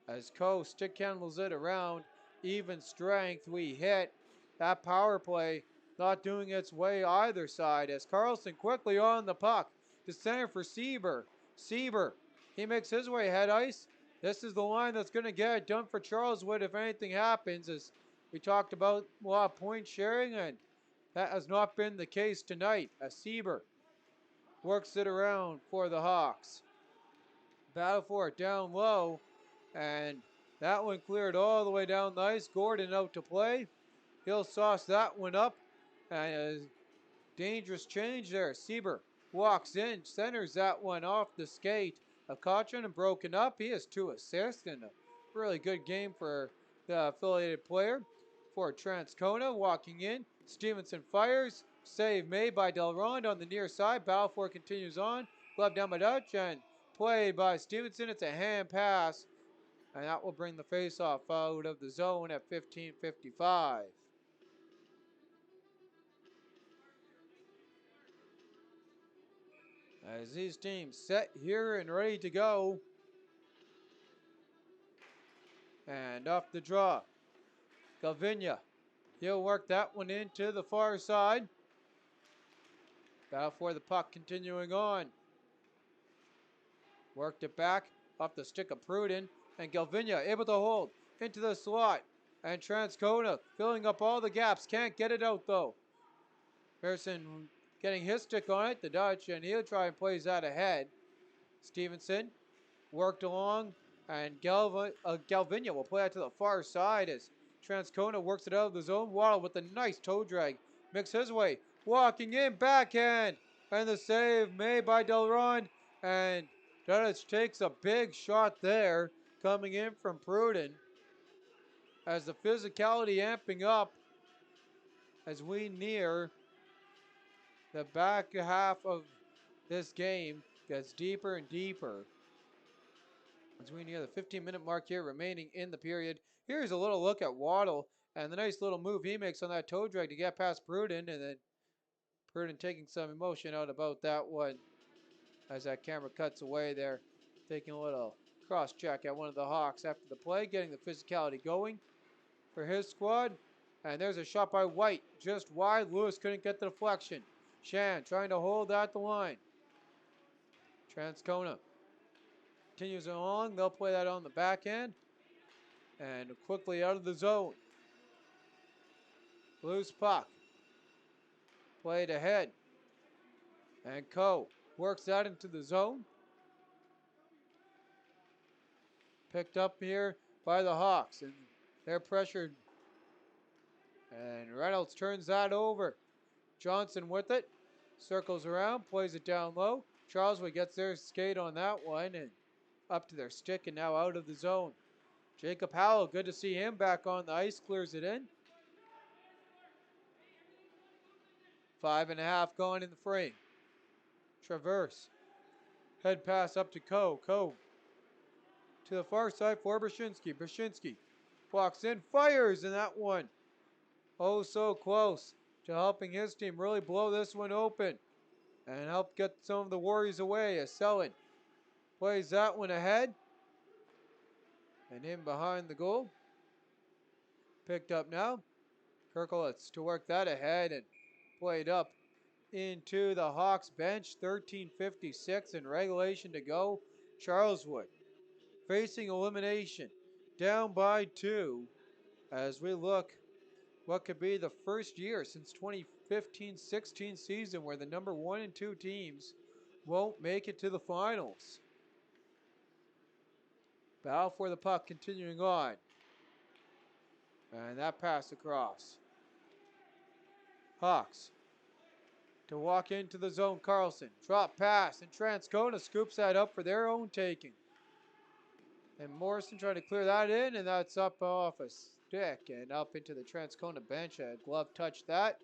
as Coe stick handles it around, even strength, we hit that power play, not doing its way either side as Carlson quickly on the puck to center for Sieber. Sieber, he makes his way head ice. This is the line that's going to get it done for Charleswood if anything happens, as we talked about a lot of point sharing, and that has not been the case tonight as Sieber works it around for the Hawks. Battle for it down low, and that one cleared all the way down the ice. Gordon out to play. He'll sauce that one up, and a dangerous change there. Sieber walks in, centers that one off the skate of Cotron and broken up. He has 2 assists and a really good game for the affiliated player. For Transcona walking in, Stevenson fires. Save made by Delrond on the near side. Balfour continues on. Glove down by Dutch and played by Stevenson. It's a hand pass, and that will bring the faceoff out of the zone at 15:55. As these teams set here and ready to go. And off the draw, Galvinia. He'll work that one into the far side. Battle for the puck continuing on. Worked it back off the stick of Pruden. And Galvinia able to hold into the slot. And Transcona filling up all the gaps. Can't get it out though. Pearson getting his stick on it, the Dutch, and he'll try and plays that ahead. Stevenson worked along, and Galvinia will play that to the far side as Transcona works it out of the zone. Waddle with a nice toe drag. Makes his way. Walking in, backhand. And the save made by Delron. And Dudic takes a big shot there coming in from Pruden. As the physicality amping up as we near the back half of this game gets deeper and deeper. As we near the 15-minute mark here remaining in the period. Here's a little look at Waddle and the nice little move he makes on that toe drag to get past Pruden, and then Pruden taking some emotion out about that one as that camera cuts away there. Taking a little cross check at one of the Hawks after the play, getting the physicality going for his squad. And there's a shot by White, just wide. Lewis couldn't get the deflection. Shan trying to hold at the line. Transcona continues along. They'll play that on the back end. And quickly out of the zone. Loose puck. Played ahead. And Coe works that into the zone. Picked up here by the Hawks. And they're pressured. And Reynolds turns that over. Johnson with it. Circles around. Plays it down low. Charleswood gets their skate on that one. And up to their stick and now out of the zone. Jacob Howell, good to see him back on the ice. Clears it in. 5.5 going in the frame. Traverse. Head pass up to Coe. Coe to the far side for Brashinsky. Brashinsky walks in, fires, and that one oh so close to helping his team really blow this one open and help get some of the worries away as Selin plays that one ahead. And in behind the goal. Picked up now. Kerkelitz to work that ahead and played up into the Hawks bench. 13:56 in regulation to go. Charleswood facing elimination. Down by 2 as we look what could be the first year since 2015-16 season where the number 1 and 2 teams won't make it to the finals. Battle for the puck continuing on. And that pass across. Hawks to walk into the zone. Carlson, drop pass, and Transcona scoops that up for their own taking. And Morrison trying to clear that in, and that's up off a stick and up into the Transcona bench. A glove touched that.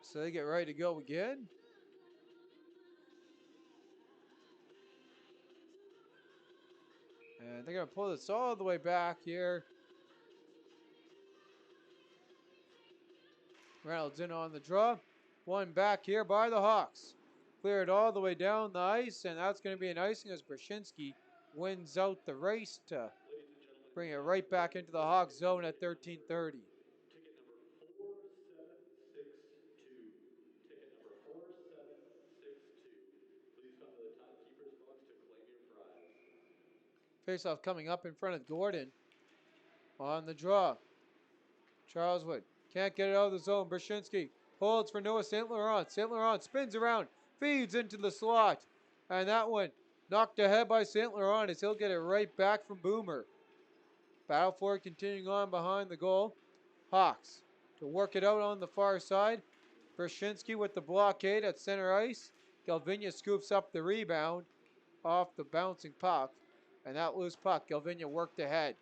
So they get ready to go again. And they're going to pull this all the way back here. Reynolds in on the draw. One back here by the Hawks. Cleared all the way down the ice, and that's going to be an icing as Brashinski wins out the race to bring it right back into the Hawks zone at 13:30. Faceoff coming up in front of Gordon. On the draw. Charleswood can't get it out of the zone. Brashinski holds for Noah St. Laurent. St. Laurent spins around, feeds into the slot. And that one knocked ahead by St. Laurent as he'll get it right back from Boomer. Battle for it continuing on behind the goal. Hawks to work it out on the far side. Brashinski with the blockade at center ice. Galvinia scoops up the rebound off the bouncing puck. And that loose puck, Galvinia worked ahead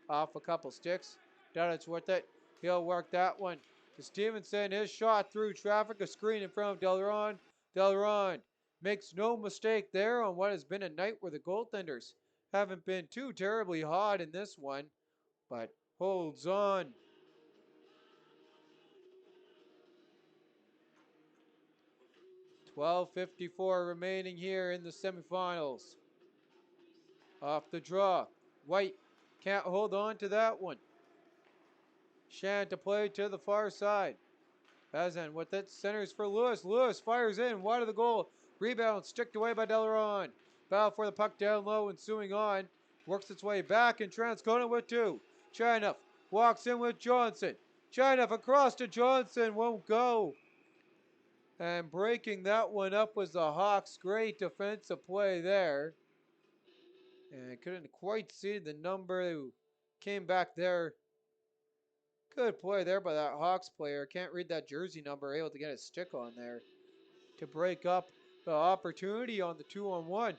off a couple sticks. Dunnage with it. He'll work that one to Stevenson. His shot through traffic, a screen in front of Delaron. Delaron makes no mistake there on what has been a night where the goaltenders haven't been too terribly hot in this one, but holds on. $12:54 remaining here in the semifinals. Off the draw. White can't hold on to that one. Shan to play to the far side. Bazan with it, centers for Lewis. Lewis fires in, wide of the goal. Rebound, sticked away by Delaron. Battle for the puck down low, ensuing on. Works its way back, and Transcona with 2. Chinoff walks in with Johnson. Chinoff across to Johnson, won't go. And breaking that one up was the Hawks. Great defensive play there. And couldn't quite see the number who came back there. Good play there by that Hawks player. Can't read that jersey number. Able to get a stick on there to break up the opportunity on the 2-on-1.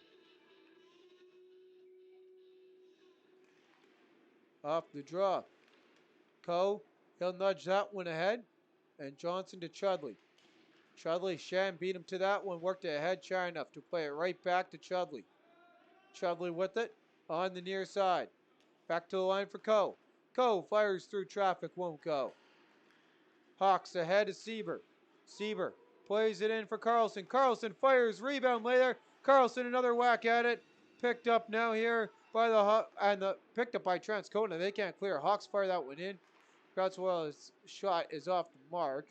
Off the draw. Coe, he'll nudge that one ahead. And Johnson to Chudley. Chudley, Shan beat him to that one. Worked it ahead, shy enough to play it right back to Chudley. Chudley with it on the near side. Back to the line for Coe. Coe fires through traffic, won't go. Hawks ahead to Sieber. Sieber plays it in for Carlson. Carlson fires, rebound later. Carlson another whack at it. Picked up now here by the picked up by Transcona. They can't clear. Hawks fire that one in. Kratzwell's shot is off the mark.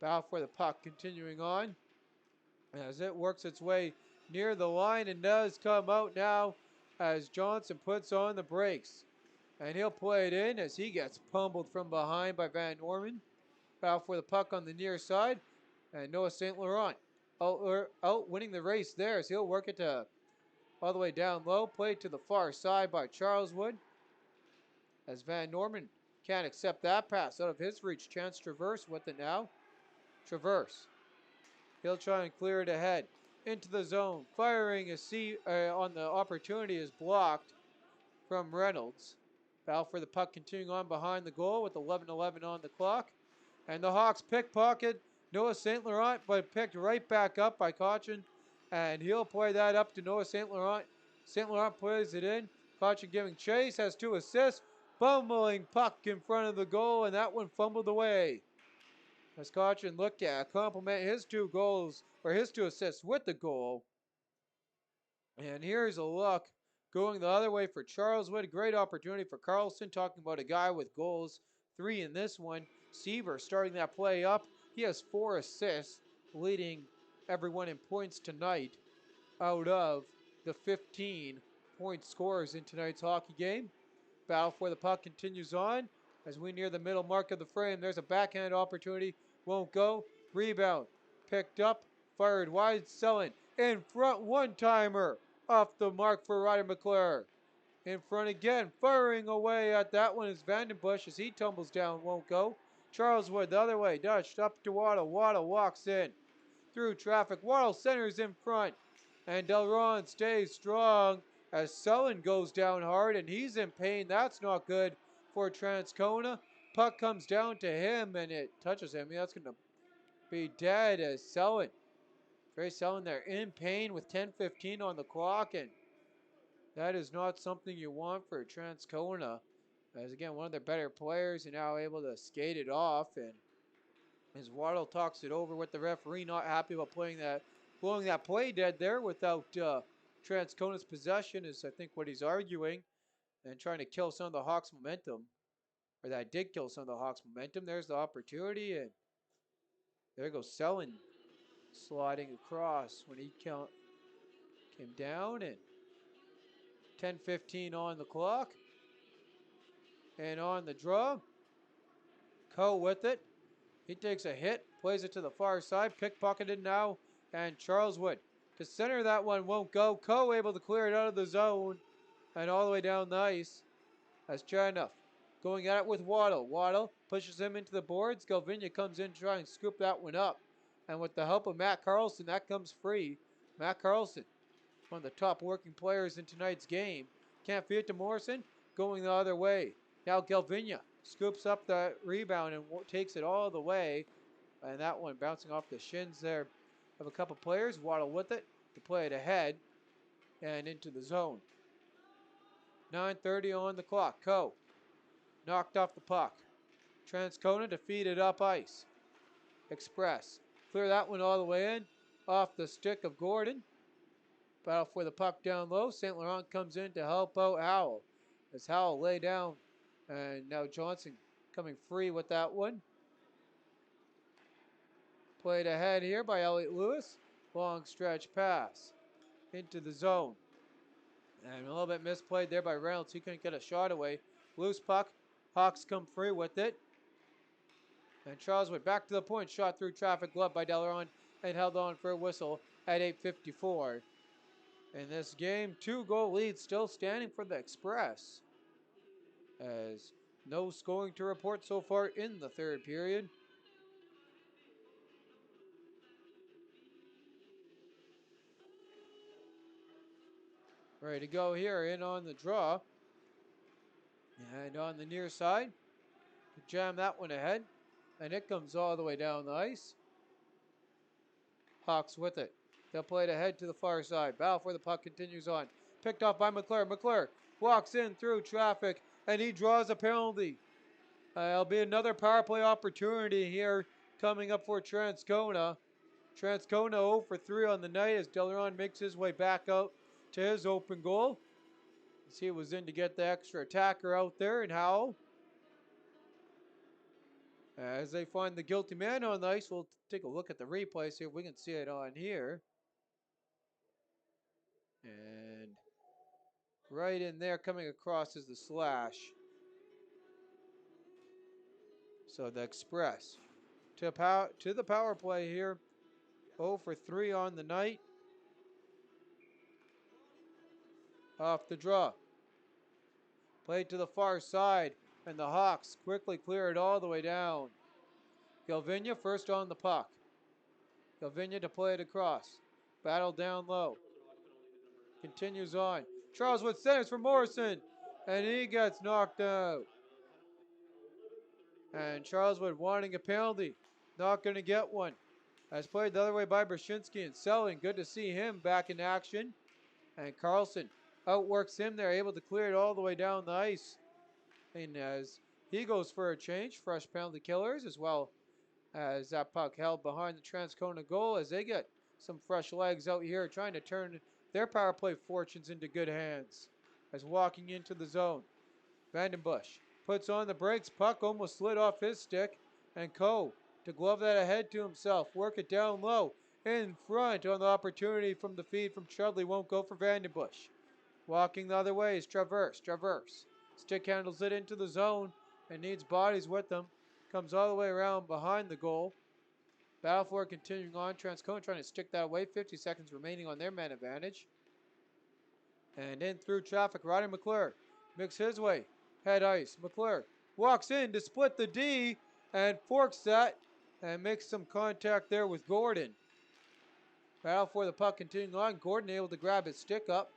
Battle for the puck continuing on as it works its way near the line and does come out now as Johnson puts on the brakes. And he'll play it in as he gets pummeled from behind by Van Norman. Battle for the puck on the near side. And Noah St. Laurent out winning the race there as he'll work it to all the way down low. Played to the far side by Charleswood. As Van Norman can't accept that pass out of his reach. Chance Traverse with it now. Traverse. He'll try and clear it ahead. Into the zone. Firing on the opportunity is blocked from Reynolds. Battle for the puck continuing on behind the goal with 11:11 on the clock. And the Hawks pickpocket Noah St. Laurent, but picked right back up by Caution. And he'll play that up to Noah St. Laurent. St. Laurent plays it in. Caution giving chase, has 2 assists. Bumbling puck in front of the goal, and that one fumbled away. As Caution looked at compliment his 2 goals, or his 2 assists with the goal. And here's a look going the other way for Charleswood. Great opportunity for Carlson. Talking about a guy with goals. 3 in this one. Seaver starting that play up. He has 4 assists, leading everyone in points tonight out of the 15 point scorers in tonight's hockey game. Battle for the puck continues on as we near the middle mark of the frame. There's a backhand opportunity. Won't go. Rebound. Picked up. Fired wide. Selling. In front. One-timer. Off the mark for Ryder McClure. In front again. Firing away at that one is Vandenbush as he tumbles down. Won't go. Charleswood the other way. Dutched up to Waddle. Waddle walks in. Through traffic. Waddle centers in front. And Delron stays strong as Sullen goes down hard and he's in pain. That's not good for Transcona. Puck comes down to him and it touches him. That's going to be dead as Sullen. Trey Sullen there in pain with 10:15 on the clock, and that is not something you want for Transcona. As again, one of their better players and now able to skate it off, and as Waddle talks it over with the referee, not happy about blowing that play dead there without Transcona's possession is I think what he's arguing, and trying to kill some of the Hawks' momentum, or that did kill some of the Hawks' momentum. There's the opportunity, and there goes Selin sliding across when he came down, and 10:15 on the clock, and on the draw. Coe with it. He takes a hit, plays it to the far side, pickpocketed now, and Charleswood to center that one won't go. Coe able to clear it out of the zone and all the way down the ice as Chernoff going at it with Waddle. Waddle pushes him into the boards. Galvinia comes in to try and scoop that one up. And with the help of Matt Carlson, that comes free. Matt Carlson, one of the top working players in tonight's game. Can't feed it to Morrison, going the other way. Now Galvinia scoops up the rebound and takes it all the way. And that one bouncing off the shins there of a couple players. Waddle with it to play it ahead and into the zone. 9:30 on the clock. Coe knocked off the puck. Transcona to feed it up ice. Express. Clear that one all the way in. Off the stick of Gordon. Battle for the puck down low. St. Laurent comes in to help out Howell. As Howell lay down. And now Johnson coming free with that one. Played ahead here by Elliott Lewis. Long stretch pass into the zone. And a little bit misplayed there by Reynolds. He couldn't get a shot away. Loose puck. Hawks come free with it. And Charleswood back to the point. Shot through traffic. Glove by Delaron. And held on for a whistle at 8:54. In this game, 2-goal lead still standing for the Express. As no scoring to report so far in the third period. Ready to go here, in on the draw. And on the near side, jam that one ahead. And it comes all the way down the ice. Hawks with it. They'll play it ahead to the far side. Battle for the puck continues on. Picked off by McClure. McClure walks in through traffic, and he draws a penalty. It'll be another power play opportunity here coming up for Transcona. Transcona 0 for 3 on the night as Delaron makes his way back out to his open goal. As he was in to get the extra attacker out there, and Howell. As they find the guilty man on the ice, we'll take a look at the replay, see if we can see it on here. And right in there coming across is the slash. So the Express to the power play here. 0 for 3 on the night. Off the draw. Played to the far side, and the Hawks quickly clear it all the way down. Galvinia first on the puck. Galvinia to play it across. Battle down low. Continues on. Charleswood centers for Morrison, and he gets knocked out. And Charleswood wanting a penalty. Not going to get one. As played the other way by Brzezinski and Selling. Good to see him back in action. And Carlson outworks him there, able to clear it all the way down the ice. And as he goes for a change, fresh penalty killers, as well as that puck held behind the Transcona goal as they get some fresh legs out here trying to turn their power play fortunes into good hands. As walking into the zone, Vandenbush puts on the brakes. Puck almost slid off his stick. And Coe to glove that ahead to himself. Work it down low. In front on the opportunity from the feed from Chudley. Won't go for Vandenbush. Walking the other way is Traverse. Stick handles it into the zone and needs bodies with them. Comes all the way around behind the goal. Battle for it continuing on. Transcona trying to stick that away. 50 seconds remaining on their man advantage. And in through traffic, Ryder McClure makes his way. Head ice. McClure walks in to split the D and forks that and makes some contact there with Gordon. Battle for the puck continuing on. Gordon able to grab his stick up.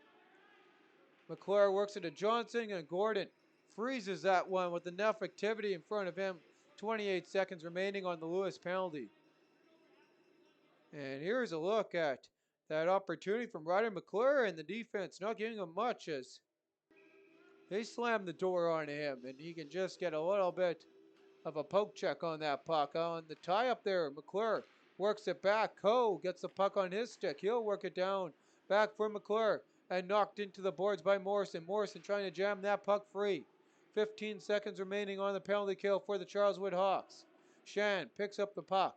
McClure works it to Johnson and Gordon freezes that one with enough activity in front of him. 28 seconds remaining on the Lewis penalty. And here's a look at that opportunity from Ryder McClure and the defense not giving him much as they slam the door on him and he can just get a little bit of a poke check on that puck. On the tie up there, McClure works it back. Coe gets the puck on his stick. He'll work it down. Back for McClure and knocked into the boards by Morrison. Morrison trying to jam that puck free. 15 seconds remaining on the penalty kill for the Charleswood Hawks. Shan picks up the puck.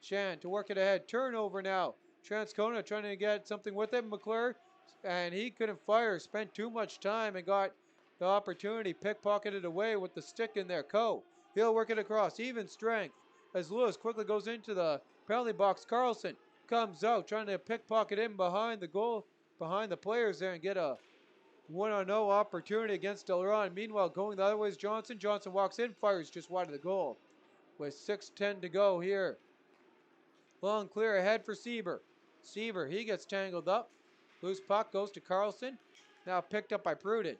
Shan to work it ahead. Turnover now. Transcona trying to get something with it. McClure, and he couldn't fire. Spent too much time and got the opportunity. Pickpocketed away with the stick in there. Coe. He'll work it across. Even strength as Lewis quickly goes into the penalty box. Carlson comes out trying to pickpocket in behind the goal, behind the players there and get a 1-0 opportunity against Delaron. Meanwhile, going the other way is Johnson. Johnson walks in, fires just wide of the goal with 6:10 to go here. Long clear ahead for Sieber. Sieber, he gets tangled up. Loose puck goes to Carlson. Now picked up by Pruden.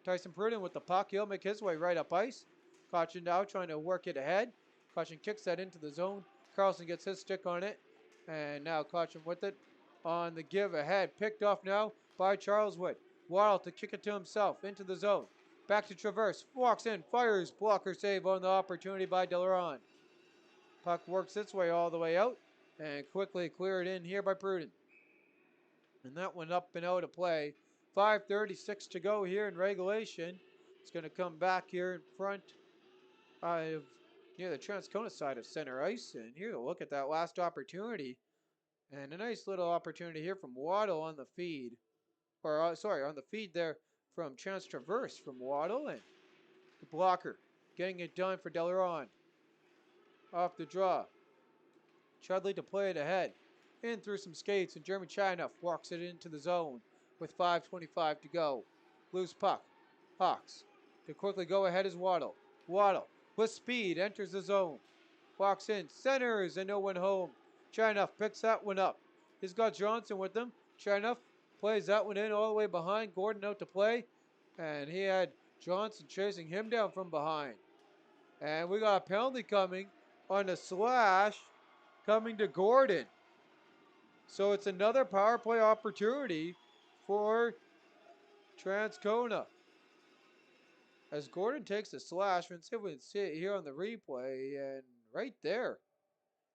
Tyson Pruden with the puck. He'll make his way right up ice. Caution now trying to work it ahead. Caution kicks that into the zone. Carlson gets his stick on it. And now Caution with it on the give ahead. Picked off now by Charleswood. Waddle to kick it to himself into the zone. Back to Traverse. Walks in. Fires. Blocker save on the opportunity by Delaron. Puck works its way all the way out. And quickly cleared in here by Pruden. And that went up and out of play. 5:36 to go here in regulation. It's going to come back here in front of near the Transcona side of center ice. And here to look at that last opportunity. And a nice little opportunity here from Waddle on the feed. Or, sorry, on the feed there from Trans Traverse from Waddle. And the blocker getting it done for Delaron. Off the draw. Chudley to play it ahead. In through some skates, and Jeremy Chinoff walks it into the zone with 5:25 to go. Loose puck. Hawks to quickly go ahead is Waddle. Waddle with speed enters the zone. Walks in, centers, and no one home. Chinoff picks that one up. He's got Johnson with him. Chinoff plays that one in all the way behind. Gordon out to play, and he had Johnson chasing him down from behind. And we got a penalty coming on a slash coming to Gordon. So it's another power play opportunity for Transcona. As Gordon takes a slash, let's see if we can see it here on the replay. And right there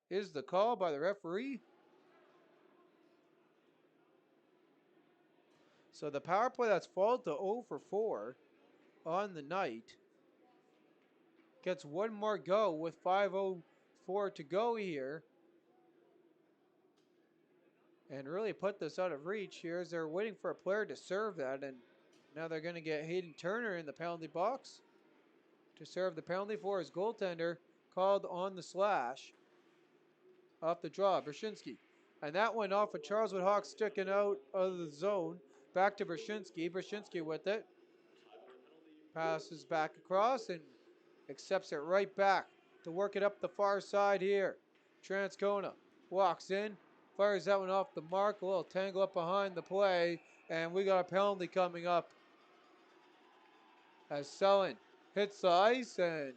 is the call by the referee. So the power play that's fallen to 0 for 4 on the night gets one more go with 5:04 to go here. And really put this out of reach here as they're waiting for a player to serve that. And now they're going to get Hayden Turner in the penalty box to serve the penalty for his goaltender called on the slash. Off the draw, Brzezinski. And that went off of Charleswood Hawks sticking out of the zone. Back to Brzezinski. Brzezinski with it. Passes back across and accepts it right back to work it up the far side here. Transcona walks in. Fires that one off the mark. A little tangle up behind the play. And we got a penalty coming up as Sullen hits the ice. And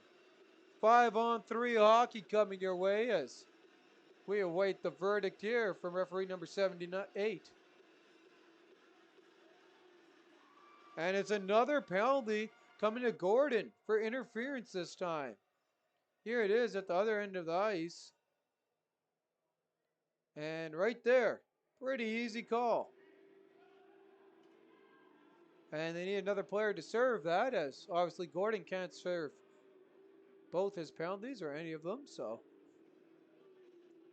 5-on-3 hockey coming your way as we await the verdict here from referee number 78. And it's another penalty coming to Gordon for interference this time. Here it is at the other end of the ice. And right there, pretty easy call. And they need another player to serve that, as obviously Gordon can't serve both his penalties or any of them. So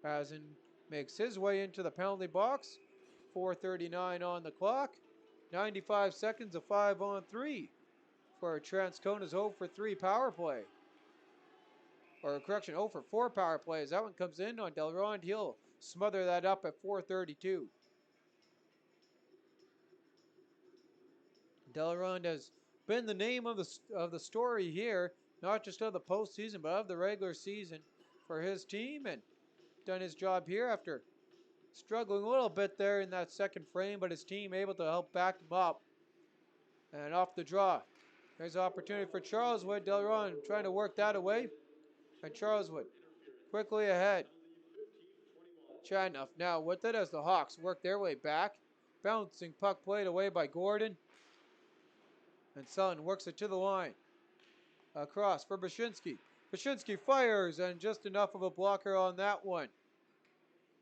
Hazen makes his way into the penalty box. 4:39 on the clock. 95 seconds of 5-on-3 for Transcona's 0 for 3 power play. Or correction, 0 for 4 power plays. That one comes in on Delrond. He'll smother that up at 4:32. Delrond has been the name of the story here, not just of the postseason, but of the regular season for his team, and done his job here after struggling a little bit there in that second frame, but his team able to help back him up. And off the draw, there's an opportunity for Charleswood. Delrond trying to work that away, and Charleswood quickly ahead. Chadnoff now with it as the Hawks work their way back. Bouncing puck played away by Gordon. And Sullen works it to the line. Across for Bashinsky. Bashinsky fires, and just enough of a blocker on that one.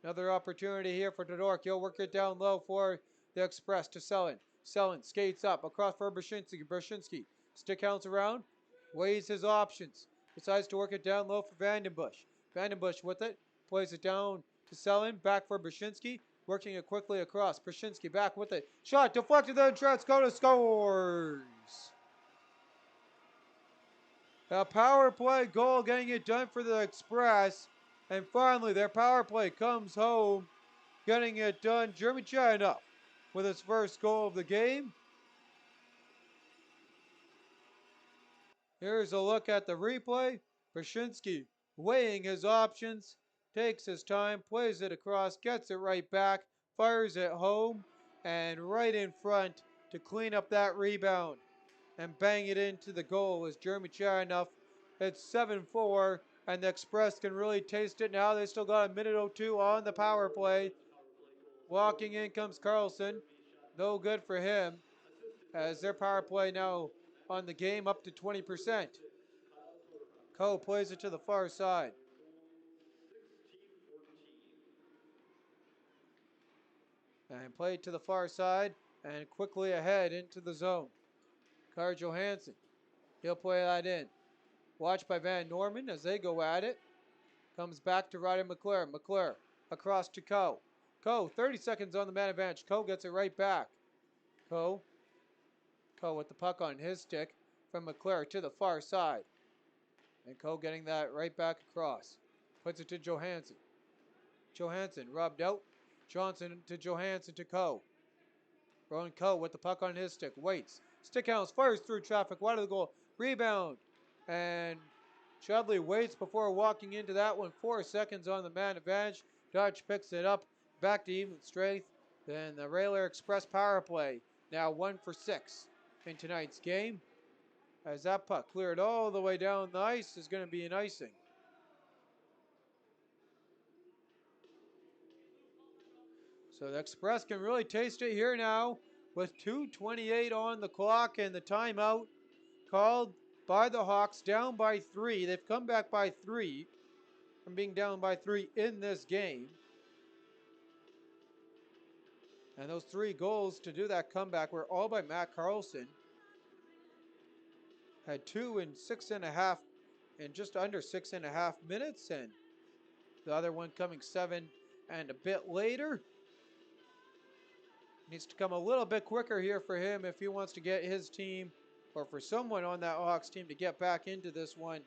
Another opportunity here for Todoruk. He'll work it down low for the Express to Sullen. Sullen skates up across for Bashinsky. Bashinsky stick counts around, weighs his options. Decides to work it down low for Vandenbush. Vandenbush with it, plays it down to Sullen. Back for Bashinsky, working it quickly across. Bashinsky back with it. Shot deflected, then Transcona scores. A power play goal getting it done for the Express. And finally, their power play comes home, getting it done. Jeremy Chadnoff with his first goal of the game. Here's a look at the replay. Bashinsky weighing his options, takes his time, plays it across, gets it right back, fires it home, and right in front to clean up that rebound and bang it into the goal is Jeremy Chadnoff. It's 7-4, and the Express can really taste it now. They still got a minute 02 on the power play. Walking in comes Carlson. No good for him, as their power play now on the game up to 20%. Coe plays it to the far side. And play it to the far side and quickly ahead into the zone. Carl Johansson, he'll play that in. Watched by Van Norman as they go at it. Comes back to Ryder McClure. McClure across to Coe. Coe, 30 seconds on the man advantage. Coe gets it right back. Coe with the puck on his stick from McClure to the far side. And Coe getting that right back across. Puts it to Johansson. Johansson rubbed out. Johnson to Johansson to Coe. Rowan Coe with the puck on his stick. Waits. Stick counts. Fires through traffic. Wide of the goal. Rebound. And Chudley waits before walking into that one. 4 seconds on the man advantage. Dodge picks it up. Back to even strength. Then the Railer Express power play. Now 1 for 6 in tonight's game. As that puck cleared all the way down the ice is going to be an icing. So the Express can really taste it here now with 2:28 on the clock and the timeout called by the Hawks, down by 3. They've come back by 3 from being down by 3 in this game. And those 3 goals to do that comeback were all by Matt Carlson. Had 2 in 6.5 in just under 6.5 minutes, and the other one coming 7 and a bit later. Needs to come a little bit quicker here for him if he wants to get his team, or for someone on that Hawks team to get back into this one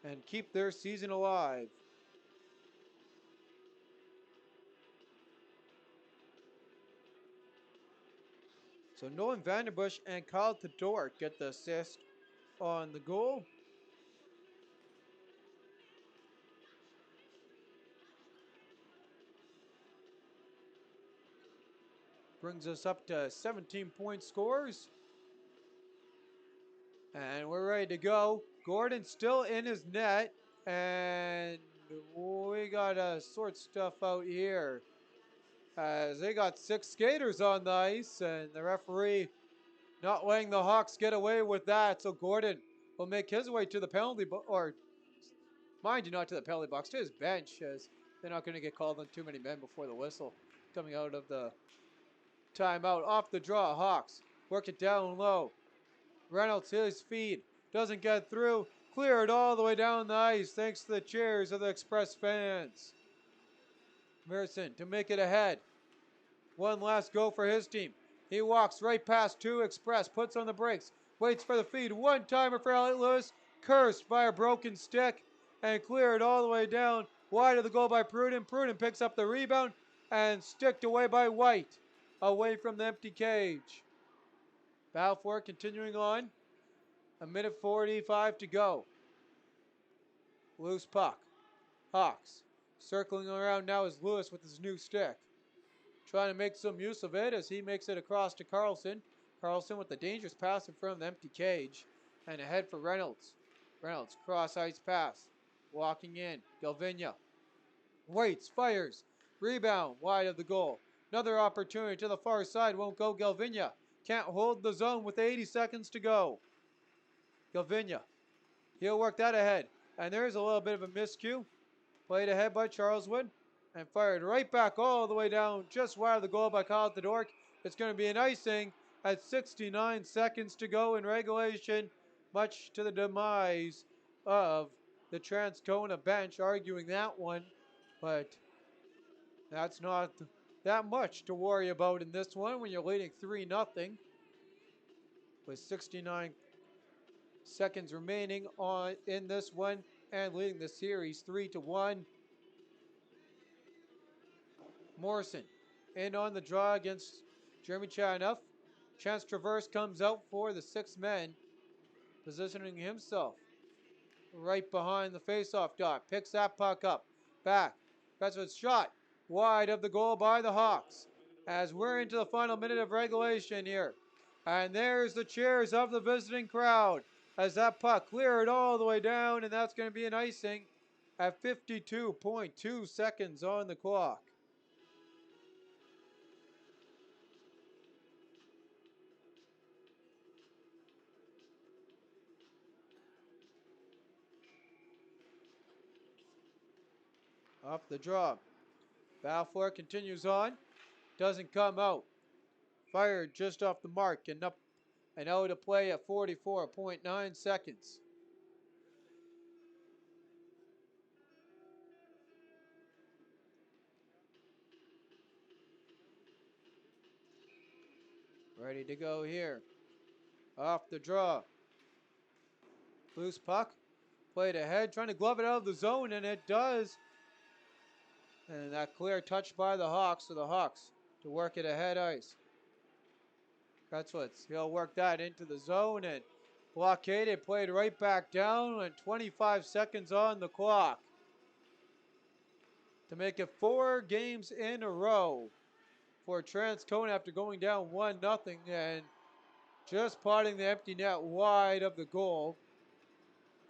and keep their season alive. So Nolan Vandenbush and Kyle Todoruk get the assist on the goal. Brings us up to 17-point scores. And we're ready to go. Gordon still in his net. And we gotta sort stuff out here, as they got 6 skaters on the ice, and the referee not letting the Hawks get away with that. So Gordon will make his way to the penalty box, or mind you, not to the penalty box, to his bench, as they're not going to get called on too many men before the whistle coming out of the timeout. Off the draw, Hawks Work it down low. Reynolds, his feed. Doesn't get through. Cleared all the way down the ice thanks to the cheers of the Express fans. Merson to make it ahead. One last go for his team. He walks right past two Express, puts on the brakes, waits for the feed. One-timer for Elliot Lewis, cursed by a broken stick, and cleared all the way down wide of the goal by Pruden. Pruden picks up the rebound and sticked away by White, away from the empty cage. Balfour continuing on. A minute 45 to go. Loose puck. Hawks circling around now is Lewis with his new stick. Trying to make some use of it as he makes it across to Carlson. Carlson with the dangerous pass in front of the empty cage. And ahead for Reynolds. Reynolds cross ice pass. Walking in. Galvinia. Waits, fires. Rebound wide of the goal. Another opportunity to the far side. Won't go Galvinia. Can't hold the zone with 80 seconds to go. Galvinia. He'll work that ahead. And there's a little bit of a miscue. Played ahead by Charleswood. And fired right back all the way down just wide of the goal by Kyle Tedork. It's going to be an icing at 69 seconds to go in regulation, much to the demise of the Transcona bench arguing that one. But that's not that much to worry about in this one when you're leading 3-0 with 69 seconds remaining on in this one and leading the series 3-1. Morrison in on the draw against Jeremy Chanoff. Chance Traverse comes out for the 6 men, positioning himself right behind the faceoff dot. Picks that puck up. Back. That's a shot wide of the goal by the Hawks as we're into the final minute of regulation here. And there's the cheers of the visiting crowd as that puck cleared all the way down, and that's going to be an icing at 52.2 seconds on the clock. Off the draw. Balfour continues on. Doesn't come out. Fired just off the mark and up and out of play at 44.9 seconds. Ready to go here. Off the draw. Loose puck. Played ahead, trying to glove it out of the zone, and it does. And that clear touch by the Hawks, so the Hawks to work it ahead ice. Kretschwitz, he'll work that into the zone and blockaded, played right back down, and 25 seconds on the clock to make it 4 games in a row for Transcona after going down 1-0 and just potting the empty net wide of the goal.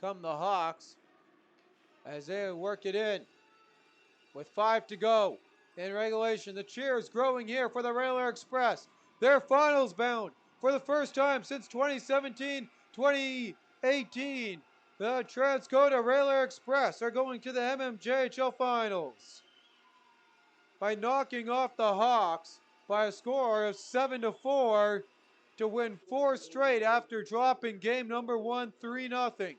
Come the Hawks as they work it in with 5 to go in regulation. The cheers growing here for the Rail Air Express. They're finals bound for the first time since 2017-2018. The Transcona Rail Air Express are going to the MMJHL Finals by knocking off the Hawks by a score of 7-4 to win 4 straight after dropping game number 1 3-0.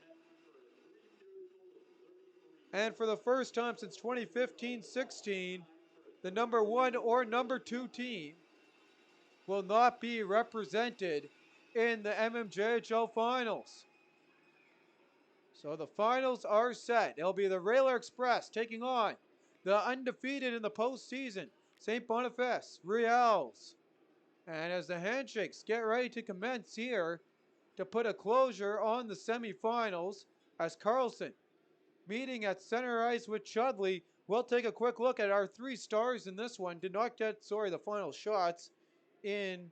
And for the first time since 2015-16, the number 1 or number 2 team will not be represented in the MMJHL Finals. So the finals are set. It'll be the Rail Air Express taking on the undefeated in the postseason, St. Boniface Reals. And as the handshakes get ready to commence here to put a closure on the semifinals, as Carlson meeting at center ice with Chudley, we'll take a quick look at our 3 stars in this one. Did not get, the final shots in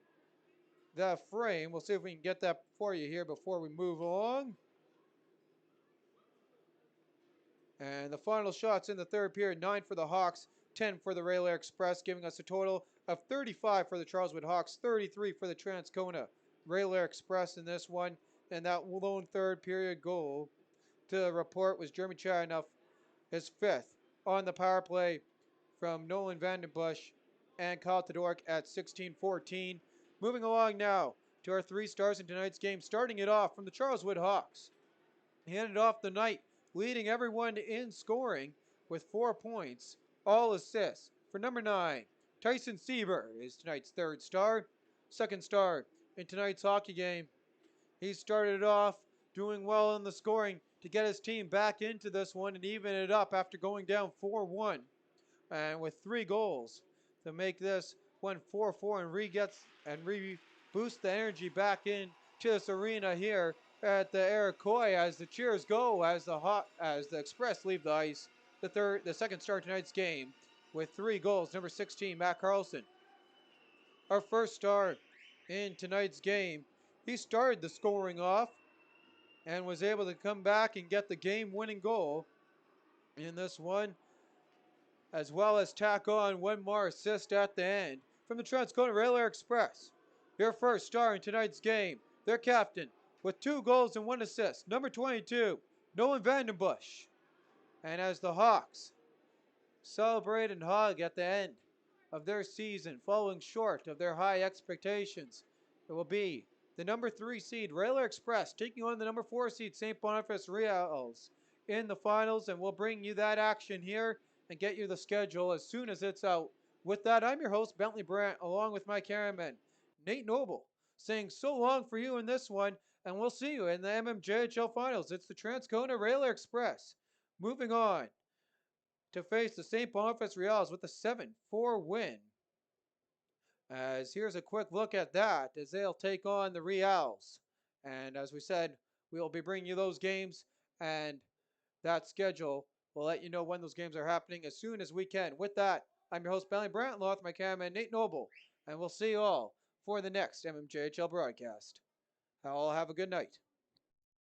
the frame. We'll see if we can get that for you here before we move along. And the final shots in the third period, 9 for the Hawks, 10 for the Rail Air Express, giving us a total of 35 for the Charleswood Hawks, 33 for the Transcona Rail Air Express in this one. And that lone third period goal to report was Jeremy Chanoff, his 5th on the power play from Nolan Vandenbush and Kyle Tedork at 16-14. Moving along now to our 3 stars in tonight's game. Starting it off from the Charleswood Hawks. He ended off the night leading everyone in scoring with 4 points, all assists. For number 9, Tyson Sieber is tonight's 3rd star. 2nd star in tonight's hockey game. He started off doing well in the scoring to get his team back into this one and even it up after going down 4-1. And with 3 goals to make this one 4-4 and boost the energy back in to this arena here at the Iroquois as the cheers go as the Express leave the ice. The second star of tonight's game with 3 goals. Number 16, Matt Carlson. Our first star in tonight's game. He started the scoring off and was able to come back and get the game-winning goal in this one, as well as tack on one more assist at the end from the Transcona Rail Air Express. Your first star in tonight's game, their captain, with 2 goals and 1 assist, number 22, Nolan Vandenbush. And as the Hawks celebrate and hug at the end of their season, falling short of their high expectations, it will be the number 3 seed Rail Air Express taking on the number 4 seed St. Boniface Reals in the finals, and we'll bring you that action here and get you the schedule as soon as it's out. With that, I'm your host, Bentley Brandt, along with my cameraman, Nate Noble, saying so long for you in this one, and we'll see you in the MMJHL finals. It's the Transcona Rail Air Express moving on to face the St. Boniface Reals with a 7-4 win. As here's a quick look at that as they'll take on the Reals. And as we said, we'll be bringing you those games and that schedule. We'll let you know when those games are happening as soon as we can. With that, I'm your host, Bentley Brantloth, my cameraman, Nate Noble, and we'll see you all for the next MMJHL broadcast. All have a good night.